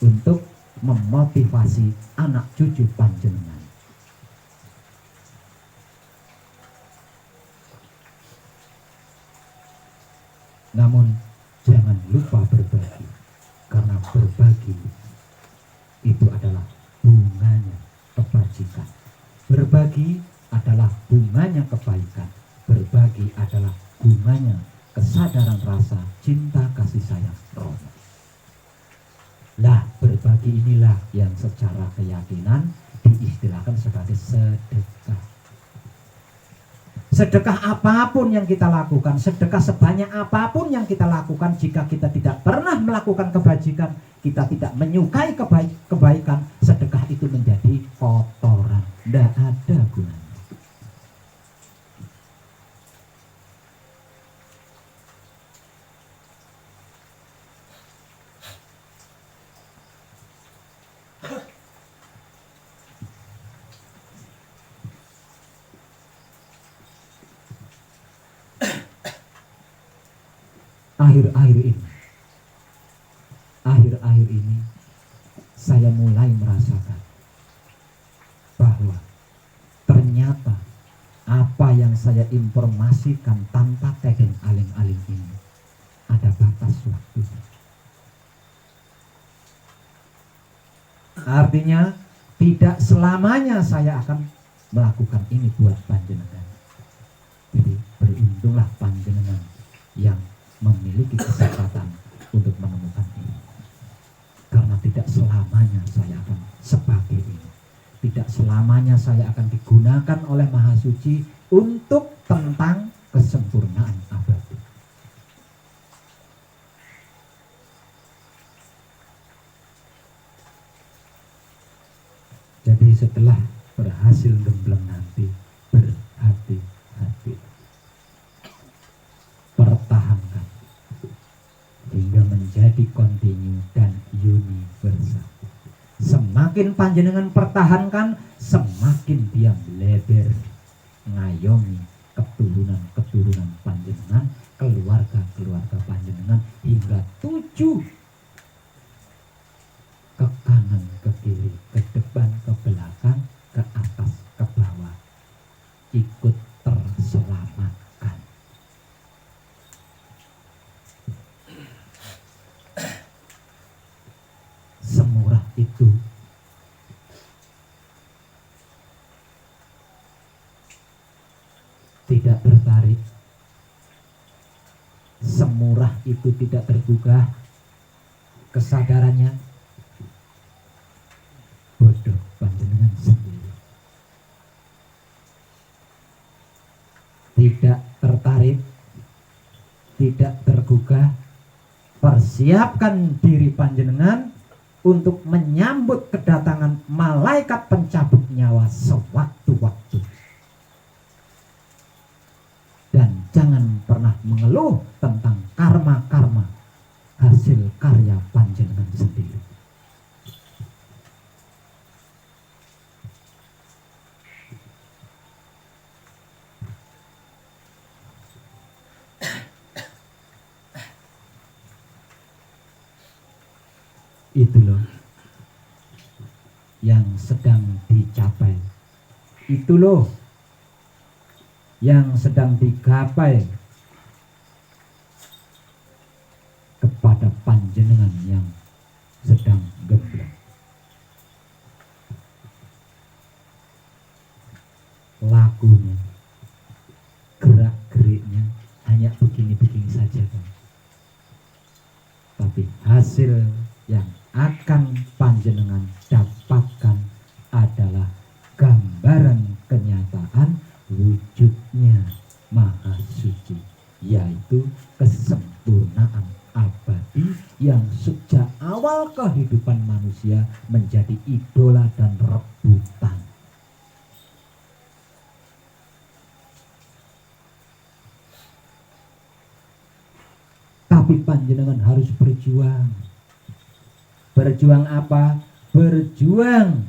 [SPEAKER 1] untuk memotivasi anak cucu panjenengan. Namun jangan lupa berbagi, karena berbagi itu adalah bunganya kebajikan. Berbagi adalah bunganya kebaikan. Berbagi adalah bunganya kesadaran rasa cinta kasih sayang Romo. Lah berbagi inilah yang secara keyakinan diistilahkan sebagai sedekah. Sedekah apapun yang kita lakukan, sedekah sebanyak apapun yang kita lakukan, jika kita tidak pernah melakukan kebajikan, kita tidak menyukai kebaikan, sedekah itu menjadi kotoran, tidak ada gunanya. Akhir-akhir ini saya mulai merasakan bahwa ternyata apa yang saya informasikan tanpa tegeng aling-aling ini ada batas waktunya. Artinya tidak selamanya saya akan melakukan ini buat panjenengan. Jadi beruntunglah panjenengan yang memiliki kesempatan untuk menemukan ini. Karena tidak selamanya saya akan sebagai ini. Tidak selamanya saya akan digunakan oleh Maha Suci untuk tentang kesempurnaan abadi. Jadi setelah berhasil gembleng nanti, berhati-hati. Pertahankan hingga menjadi kontinu dan universal. Semakin panjenengan pertahankan, semakin dia melebar, ngayomi keturunan-keturunan panjenengan, keluarga-keluarga panjenengan, hingga 7, ke kanan, ke kiri, ke depan, ke belakang, ke atas, ke bawah, ikut terselamatkan. Semurah itu tidak tertarik, semurah itu tidak tergugah, kesadarannya bodoh panjenengan sendiri. Tidak tertarik, tidak tergugah, persiapkan diri panjenengan untuk menyambut kedatangan malaikat pencabut nyawa sewaktu-waktu. Dan jangan pernah mengeluh tentang karma-karma hasil karya panjenengan sendiri. Itu loh yang sedang dicapai, itu loh yang sedang digapai kepada panjenengan yang sedang gembleng. Lakunya, gerak-geriknya hanya begini-begini saja kan. Tapi hasil yang akan panjenengan dapatkan adalah gambaran kenyataan wujudnya Maha Suci, yaitu kesempurnaan abadi yang sejak awal kehidupan manusia menjadi idola dan rebutan. Tapi panjenengan harus berjuang. Berjuang apa? Berjuang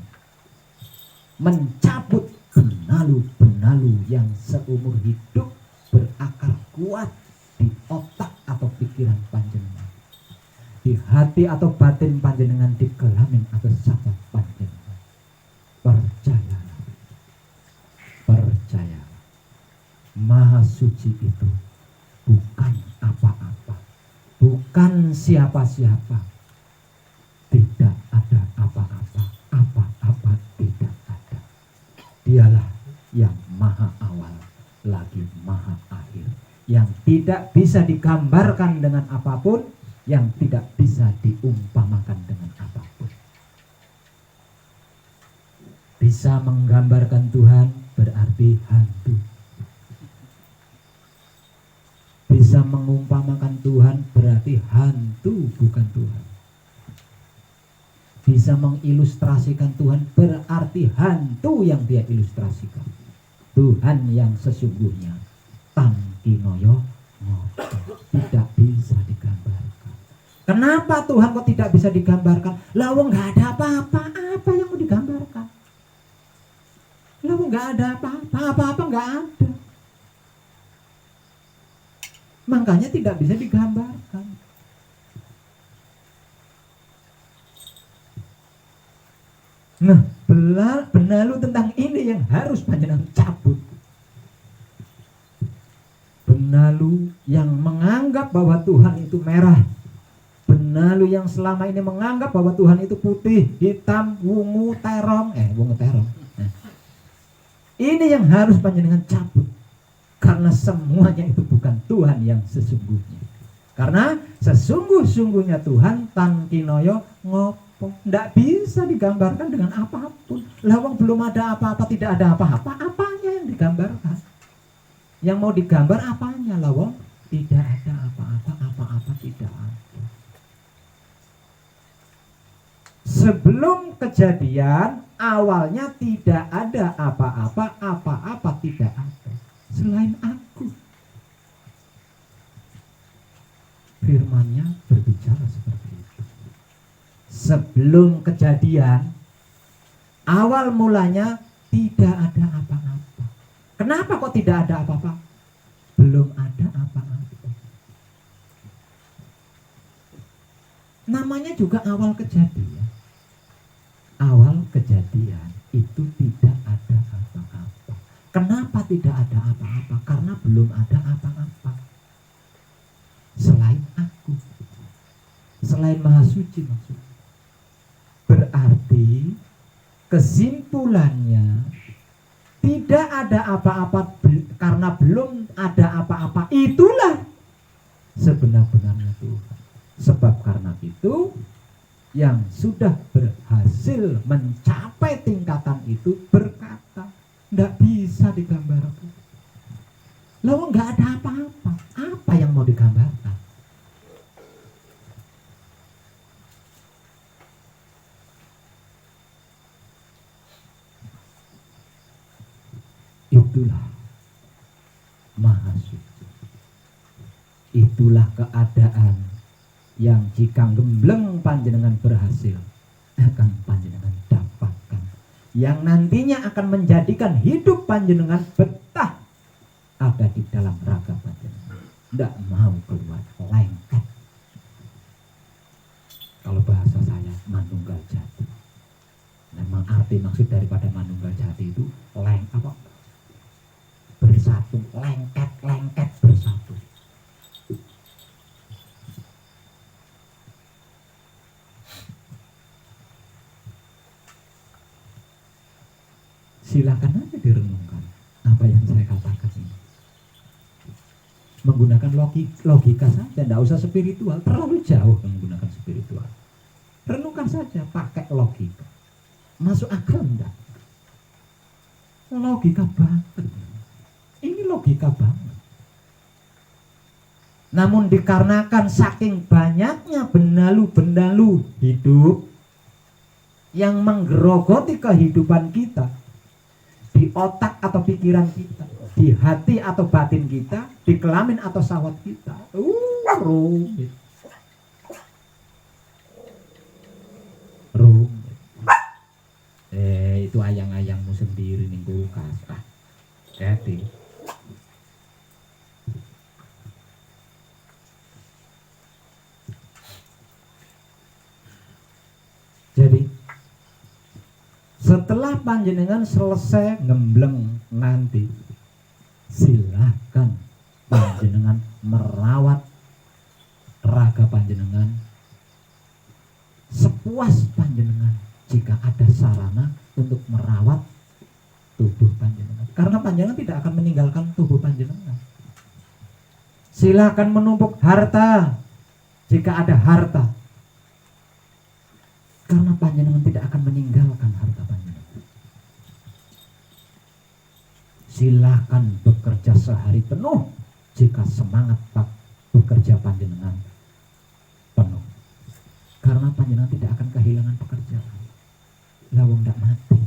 [SPEAKER 1] mencabut benalu-benalu yang seumur hidup berakar kuat di otak atau pikiran panjenengan, di hati atau batin panjenengan, di kelamin atau sabab panjenengan. Percayalah, percayalah, Maha Suci itu bukan apa-apa, bukan siapa-siapa. Tidak ada apa-apa, apa-apa tidak ada. Dialah yang maha awal lagi maha akhir, yang tidak bisa digambarkan dengan apapun, yang tidak bisa diumpamakan dengan apapun. Bisa menggambarkan Tuhan berarti hantu, mengumpamakan Tuhan berarti hantu bukan Tuhan. Bisa mengilustrasikan Tuhan berarti hantu yang dia ilustrasikan. Tuhan yang sesungguhnya tangkinoyo tidak bisa digambarkan. Kenapa Tuhan kok tidak bisa digambarkan? Lawang nggak ada apa-apa, apa yang mau digambarkan? Lawang nggak ada apa-apa, apa-apa nggak ada. Makanya tidak bisa digambarkan. Nah, benalu tentang ini yang harus panjenengan cabut. Benalu yang menganggap bahwa Tuhan itu merah. Benalu yang selama ini menganggap bahwa Tuhan itu putih, hitam, wungu terong. Nah, ini yang harus panjenengan cabut. Karena semuanya itu bukan Tuhan yang sesungguhnya. Karena sesungguh-sungguhnya Tuhan tangkinoyo ngopo. Tidak bisa digambarkan dengan apapun. Lawang belum ada apa-apa, tidak ada apa-apa. Apanya yang digambarkan? Yang mau digambar apanya? Lawang tidak ada apa-apa, apa-apa tidak ada. Sebelum kejadian, awalnya tidak ada apa-apa, apa-apa tidak ada. Selain aku. Firman-Nya berbicara seperti itu. Sebelum kejadian, awal mulanya tidak ada apa-apa. Kenapa kok tidak ada apa-apa? Belum ada apa-apa. Namanya juga awal kejadian. Awal kejadian itu tidak ada apa-apa. Kenapa tidak ada apa-apa? Karena belum ada apa-apa. Selain aku. Selain Maha Suci maksudnya. Berarti kesimpulannya tidak ada apa-apa karena belum ada apa-apa. Itulah sebenar-benarnya Tuhan. Sebab karena itu yang sudah berhasil mencapai tingkatan itu berkata, tidak bisa digambarkan. Lalu nggak ada apa-apa. Apa yang mau digambarkan? Itulah Maha Suci. Itulah keadaan yang jika gembleng panjenengan berhasil akan panjenengan dapatkan, yang nantinya akan menjadikan hidup panjenengan betah ada di dalam raga panjenengan, tidak mau keluar, lengket. Kalau bahasa saya manunggal jati. Memang arti maksud daripada manunggal jati itu bersatu, lengket bersatu. Silakan aja direnungkan apa yang saya katakan ini. Menggunakan logika saja, tidak usah spiritual, terlalu jauh menggunakan spiritual. Renungkan saja pakai logika. Masuk akal enggak? Logika banget. Ini logika banget. Namun dikarenakan saking banyaknya benalu-benalu hidup yang menggerogoti kehidupan kita, di otak atau pikiran kita, di hati atau batin kita, di kelamin atau syahwat kita, rumit. Itu ayang-ayangmu sendiri nih kulkas. Jadi setelah panjenengan selesai ngembleng nanti, silahkan panjenengan merawat raga panjenengan sepuas panjenengan jika ada sarana untuk merawat tubuh panjenengan. Karena panjenengan tidak akan meninggalkan tubuh panjenengan. Silahkan menumpuk harta jika ada harta. Karena panjenengan tidak akan meninggalkan harta panjenengan. Silahkan bekerja sehari penuh jika semangat bekerja panjenengan penuh, karena panjenengan tidak akan kehilangan pekerjaan. Lawang tidak mati.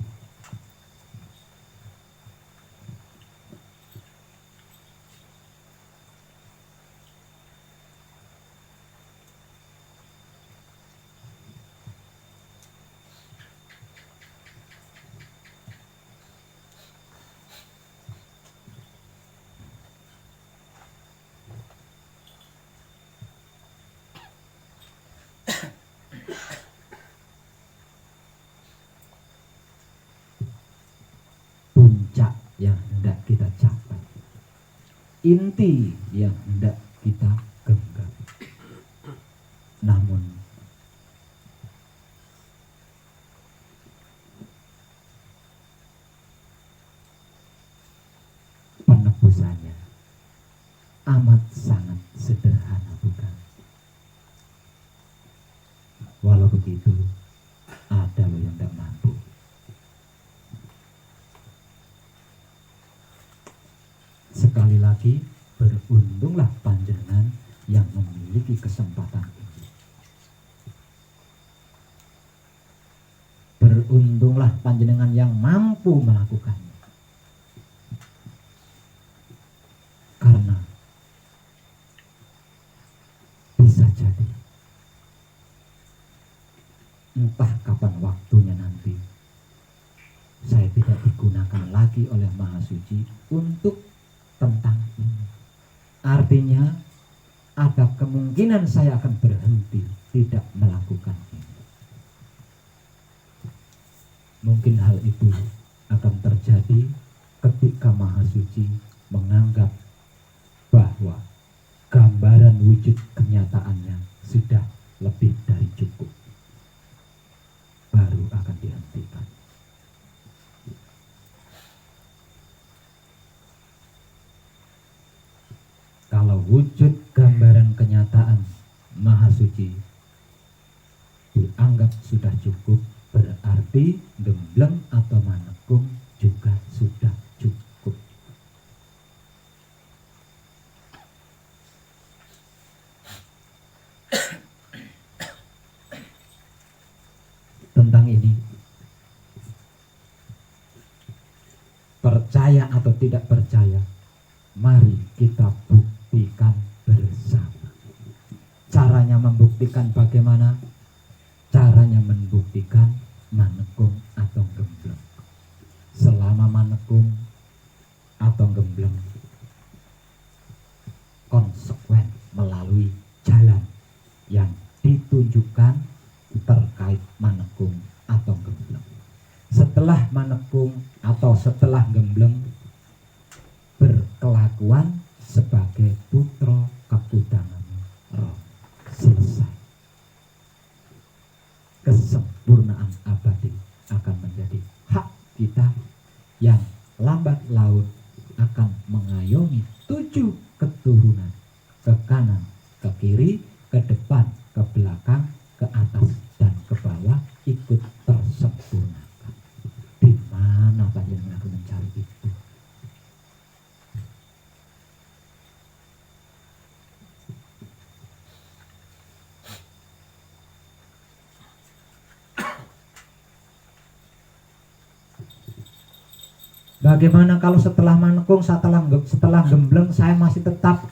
[SPEAKER 1] Puncak yang hendak kita capai, inti yang hendak kita genggam. Namun penebusannya amat sangat sederhana, bukan? Walau begitu, ada loh yang tidak mampu. Sekali lagi, beruntunglah panjenengan yang memiliki kesempatan ini. Beruntunglah panjenengan yang mampu melakukannya. Karena bisa jadi entah kapan waktunya nanti saya tidak digunakan lagi oleh Maha Suci untuk tentang ini. Artinya ada kemungkinan saya akan berhenti tidak melakukan ini. Mungkin hal itu akan terjadi ketika Maha Suci menganggap bahwa gambaran wujud kenyataannya sudah lebih dari cukup, baru akan dihentikan. Kalau wujud gambaran kenyataan Maha Suci dianggap sudah cukup, berarti gembleng atau manekung juga sudah cukup. Tentang ini, percaya atau tidak percaya, mari kita buktikan bersama. Caranya membuktikan bagaimana? Caranya membuktikan manekung atau gembleng. Selama manekung atau gembleng konsekuen melalui jalan yang ditunjukkan terkait manekung atau gembleng. Setelah manekung atau setelah gembleng berkelakuan sebagai putra kekudangan roh, selesai. Kesempurnaan abadi akan menjadi hak kita yang lambat laun akan mengayomi 7 keturunan, ke kanan, ke kiri, ke depan, ke belakang, ke atas dan ke bawah, ikut tersempurnakan. Di mana panjenengan akan mencari itu? Bagaimana kalau setelah manekung, setelah gembleng saya masih tetap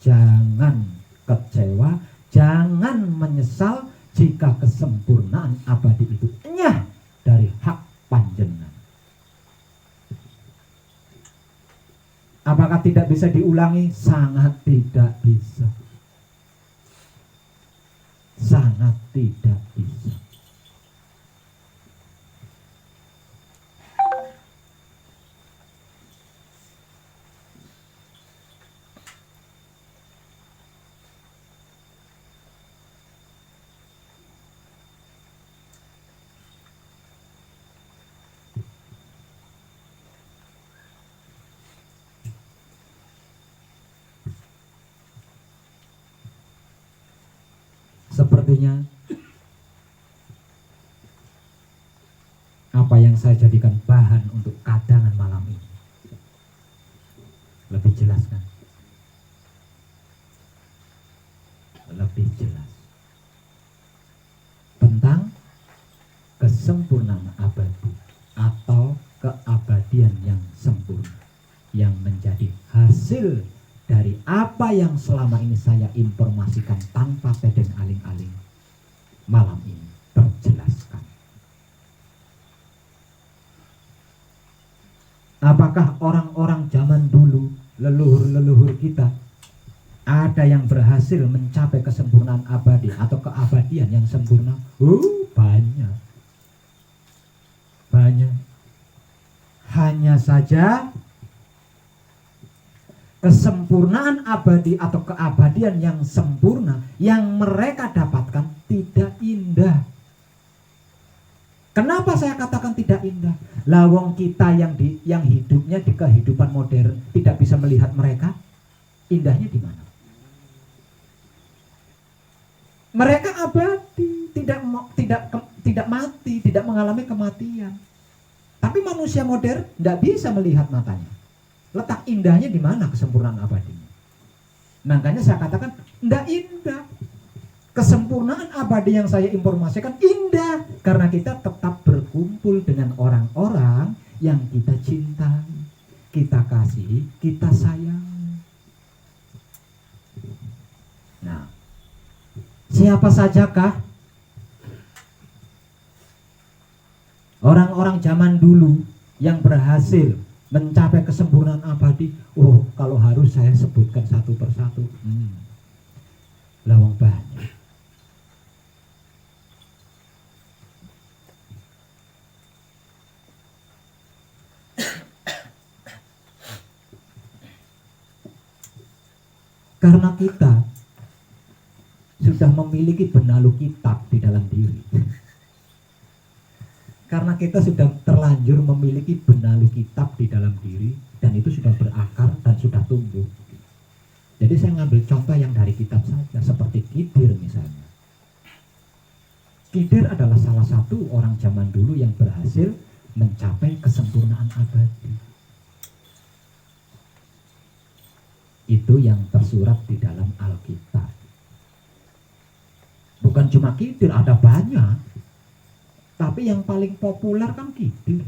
[SPEAKER 1] Jangan kecewa, jangan menyesal jika kesempurnaan abadi itu enyah dari hak panjenengan. Apakah tidak bisa diulangi? Sangat tidak bisa. Sangat tidak bisa. Sepertinya apa yang saya jadikan bahan untuk kadangan malam ini lebih jelas kan? lebih jelas tentang kesempurnaan abadi atau keabadian yang sempurna yang menjadi hasil dari apa yang selama ini saya informasikan tanpa tedeng aling-aling. Malam ini terjelaskan. Apakah orang-orang zaman dulu, leluhur-leluhur kita, ada yang berhasil mencapai kesempurnaan abadi atau keabadian yang sempurna? Banyak. Banyak. Hanya saja kesempurnaan abadi atau keabadian yang sempurna yang mereka dapatkan tidak indah. Kenapa saya katakan tidak indah? Lawang kita yang hidupnya di kehidupan modern tidak bisa melihat mereka, indahnya di mana? Mereka abadi, tidak mati, tidak mengalami kematian. Tapi manusia modern tidak bisa melihat matanya. Letak indahnya di mana kesempurnaan abadinya? Makanya saya katakan tidak indah. Kesempurnaan abadi yang saya informasikan indah karena kita tetap berkumpul dengan orang-orang yang kita cintai, kita kasihi, kita sayangi. Nah, siapa sajakah orang-orang zaman dulu yang berhasil mencapai kesempurnaan abadi? Oh, kalau harus saya sebutkan satu persatu, lawang banyak. Karena kita sudah memiliki benalu kitab di dalam diri. Karena kita sudah terlanjur memiliki benalu kitab di dalam diri, dan itu sudah berakar dan sudah tumbuh. Jadi saya ngambil contoh yang dari kitab saja, seperti Khidir misalnya. Khidir adalah salah satu orang zaman dulu yang berhasil mencapai kesempurnaan abadi. Itu yang tersurat di dalam Alkitab. Bukan cuma Khidir, ada banyak. Tapi yang paling populer kan Khidir.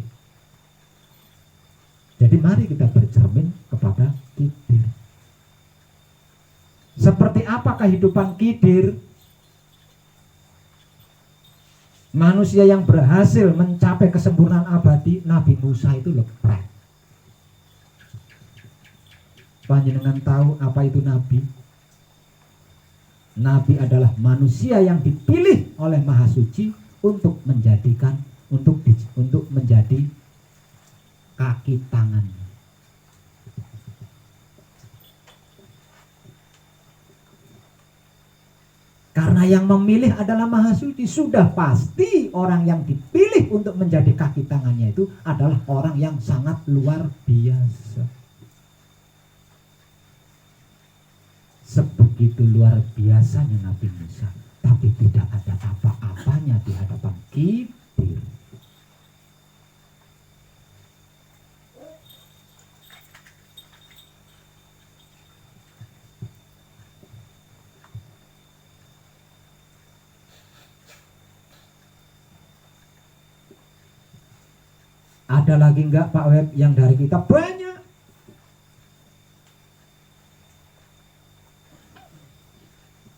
[SPEAKER 1] Jadi mari kita bercermin kepada Khidir. Seperti apa kehidupan Khidir? Manusia yang berhasil mencapai kesempurnaan abadi, Nabi Musa itu leprek. Panjenengan tahu apa itu nabi? Nabi adalah manusia yang dipilih oleh Maha Suci untuk menjadi kaki tangannya. Karena yang memilih adalah Maha Suci, sudah pasti orang yang dipilih untuk menjadi kaki tangannya itu adalah orang yang sangat luar biasa. Sebegitu luar biasanya Nabi Musa, tapi tidak ada apa-apanya di hadapan Khidir. Ada lagi enggak Pak Web yang dari kita? Banyak.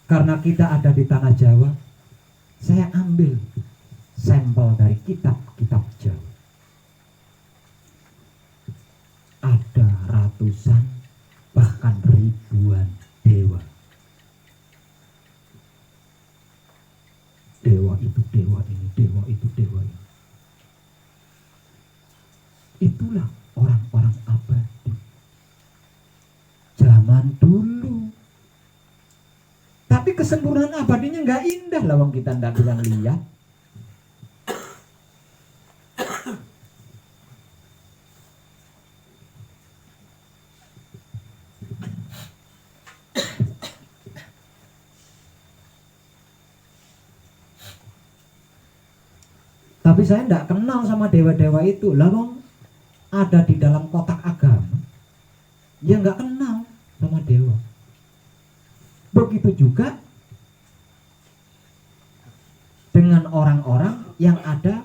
[SPEAKER 1] Karena kita ada di tanah Jawa, saya ambil sampel dari kitab-kitab Jawa. Ada ratusan bahkan ribuan dewa. Dewa itu dewa ini, dewa itu dewa ini. Itulah orang-orang abadi zaman dulu. Tapi kesempurnaan abadinya nggak indah, lawang kita nggak bilang lihat. Tapi saya nggak kenal sama dewa-dewa itu, lawang ada di dalam kotak agama, ya nggak kenal sama dewa. Begitu juga orang-orang yang ada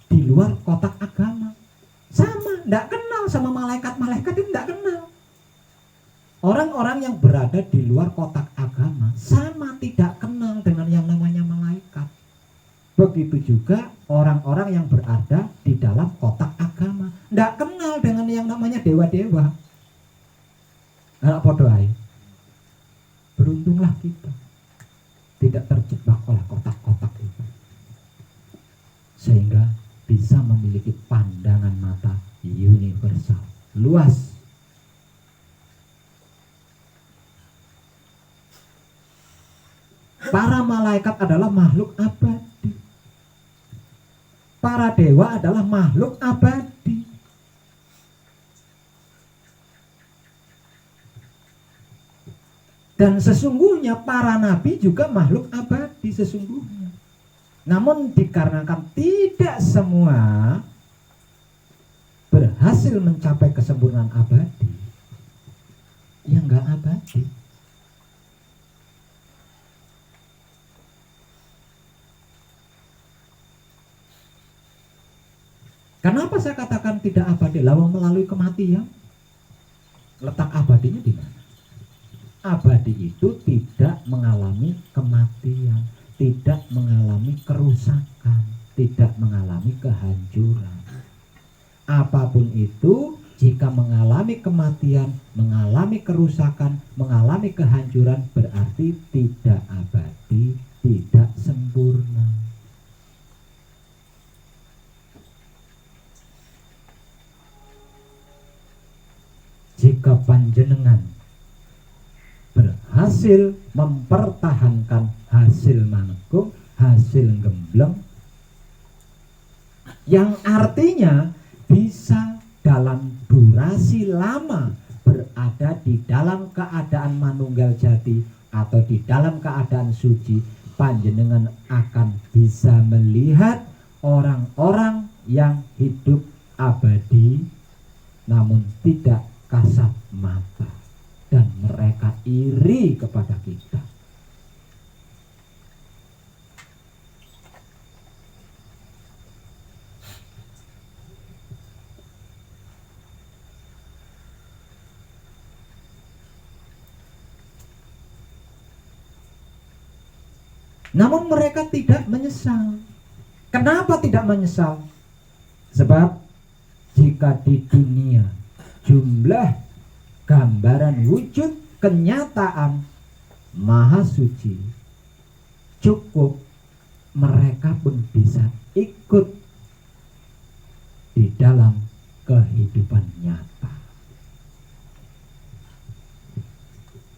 [SPEAKER 1] di luar kotak agama. Sama, tidak kenal sama malaikat-malaikat itu, tidak kenal. Orang-orang yang berada di luar kotak agama sama tidak kenal dengan yang namanya malaikat. Begitu juga orang-orang yang berada di dalam kotak agama tidak kenal dengan yang namanya dewa-dewa. Anak podoai, beruntunglah kita tidak terjebak oleh kotak-kotak itu, sehingga bisa memiliki pandangan mata universal, luas. Para malaikat adalah makhluk abadi. Para dewa adalah makhluk abadi. Dan sesungguhnya para nabi juga makhluk abadi sesungguhnya. Namun dikarenakan tidak semua berhasil mencapai kesempurnaan abadi, ya enggak abadi. Kenapa saya katakan tidak abadi? Lalu melalui kematian. Letak abadinya di mana? Abadi itu tidak mengalami kematian, tidak mengalami kerusakan, tidak mengalami kehancuran. Apapun itu, jika mengalami kematian, mengalami kerusakan, mengalami kehancuran, berarti tidak abadi, tidak sempurna. Jika panjenengan berhasil mempertahankan hasil manggung, hasil gembleng, yang artinya bisa dalam durasi lama berada di dalam keadaan manunggal jati atau di dalam keadaan suci, panjenengan akan bisa melihat orang-orang yang hidup abadi namun tidak kasat mata. Dan mereka iri kepada kita. Namun mereka tidak menyesal. Kenapa tidak menyesal? Sebab jika di dunia jumlah gambaran wujud kenyataan Maha Suci cukup, mereka pun bisa ikut di dalam kehidupan nyata.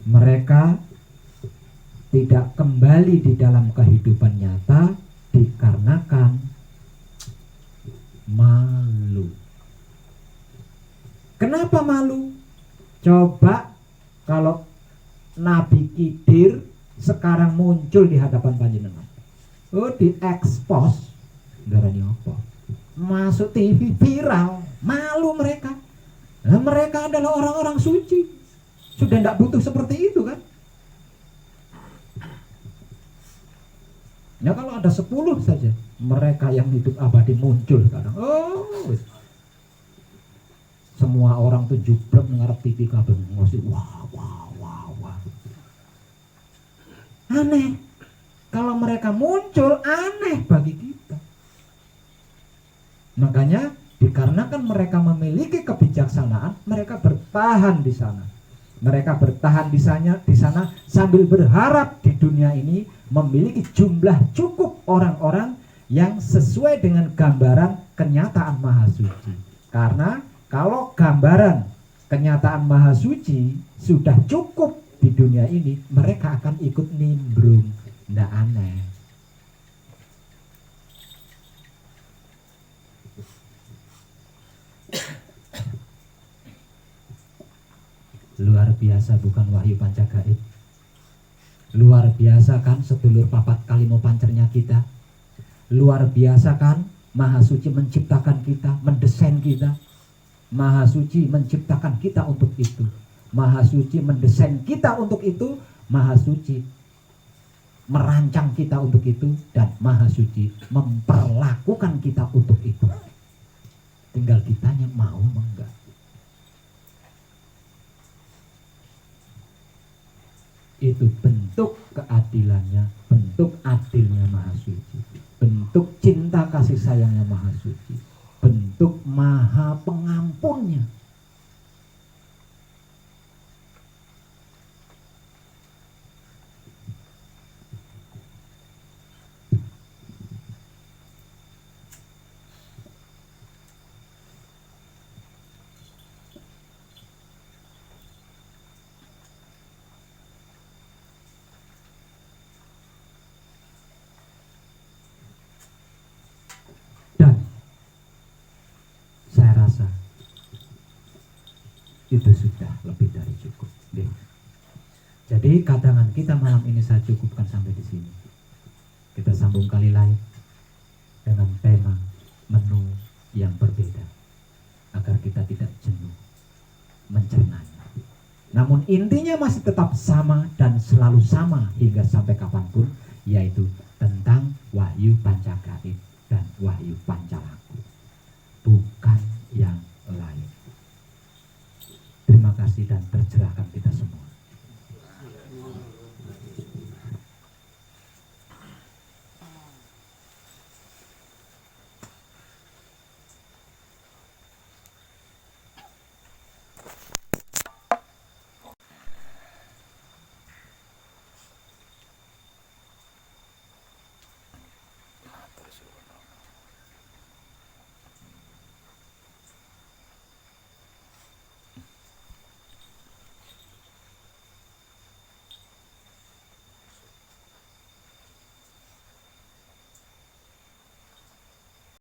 [SPEAKER 1] Mereka tidak kembali di dalam kehidupan nyata dikarenakan malu. Kenapa malu? Coba kalau Nabi Khidir sekarang muncul di hadapan panjenengan, diekspos, darahnya apa? Masuk TV viral, malu mereka. Nah, mereka adalah orang-orang suci, sudah tidak butuh seperti itu kan? Nah kalau ada 10 saja mereka yang hidup abadi muncul sekarang, semua orang tuh jubrek ngarep TV kabeh ngosip, wah. Aneh. Kalau mereka muncul aneh bagi kita. Makanya dikarenakan mereka memiliki kebijaksanaan, mereka bertahan di sana. Mereka bertahan di sana sambil berharap di dunia ini memiliki jumlah cukup orang-orang yang sesuai dengan gambaran kenyataan Maha Suci. Karena kalau gambaran kenyataan Maha Suci sudah cukup di dunia ini, mereka akan ikut nimbrung. Nggak aneh. Luar biasa bukan wahyu pancagaib? Luar biasa kan sedulur papat kalimo pancernya kita? Luar biasa kan Maha Suci menciptakan kita, mendesain kita? Maha Suci menciptakan kita untuk itu. Maha Suci mendesain kita untuk itu. Maha Suci merancang kita untuk itu, dan Maha Suci memperlakukan kita untuk itu. Tinggal kitanya mau enggak. Itu bentuk keadilannya, bentuk adilnya Maha Suci, bentuk cinta kasih sayangnya Maha Suci, bentuk Maha Pengampunnya. Dan saya rasa itu sudah lebih dari cukup. Jadi kadangan kita malam ini saya cukupkan sampai di sini. Kita sambung kali lain dengan tema menu yang berbeda, agar kita tidak jenuh mencernanya. Namun intinya masih tetap sama dan selalu sama hingga sampai kapanpun, yaitu tentang Wahyu Pancagaib dan Wahyu Pancalaku, bukan yang lain. Terima kasih dan tercerahkan kita semua.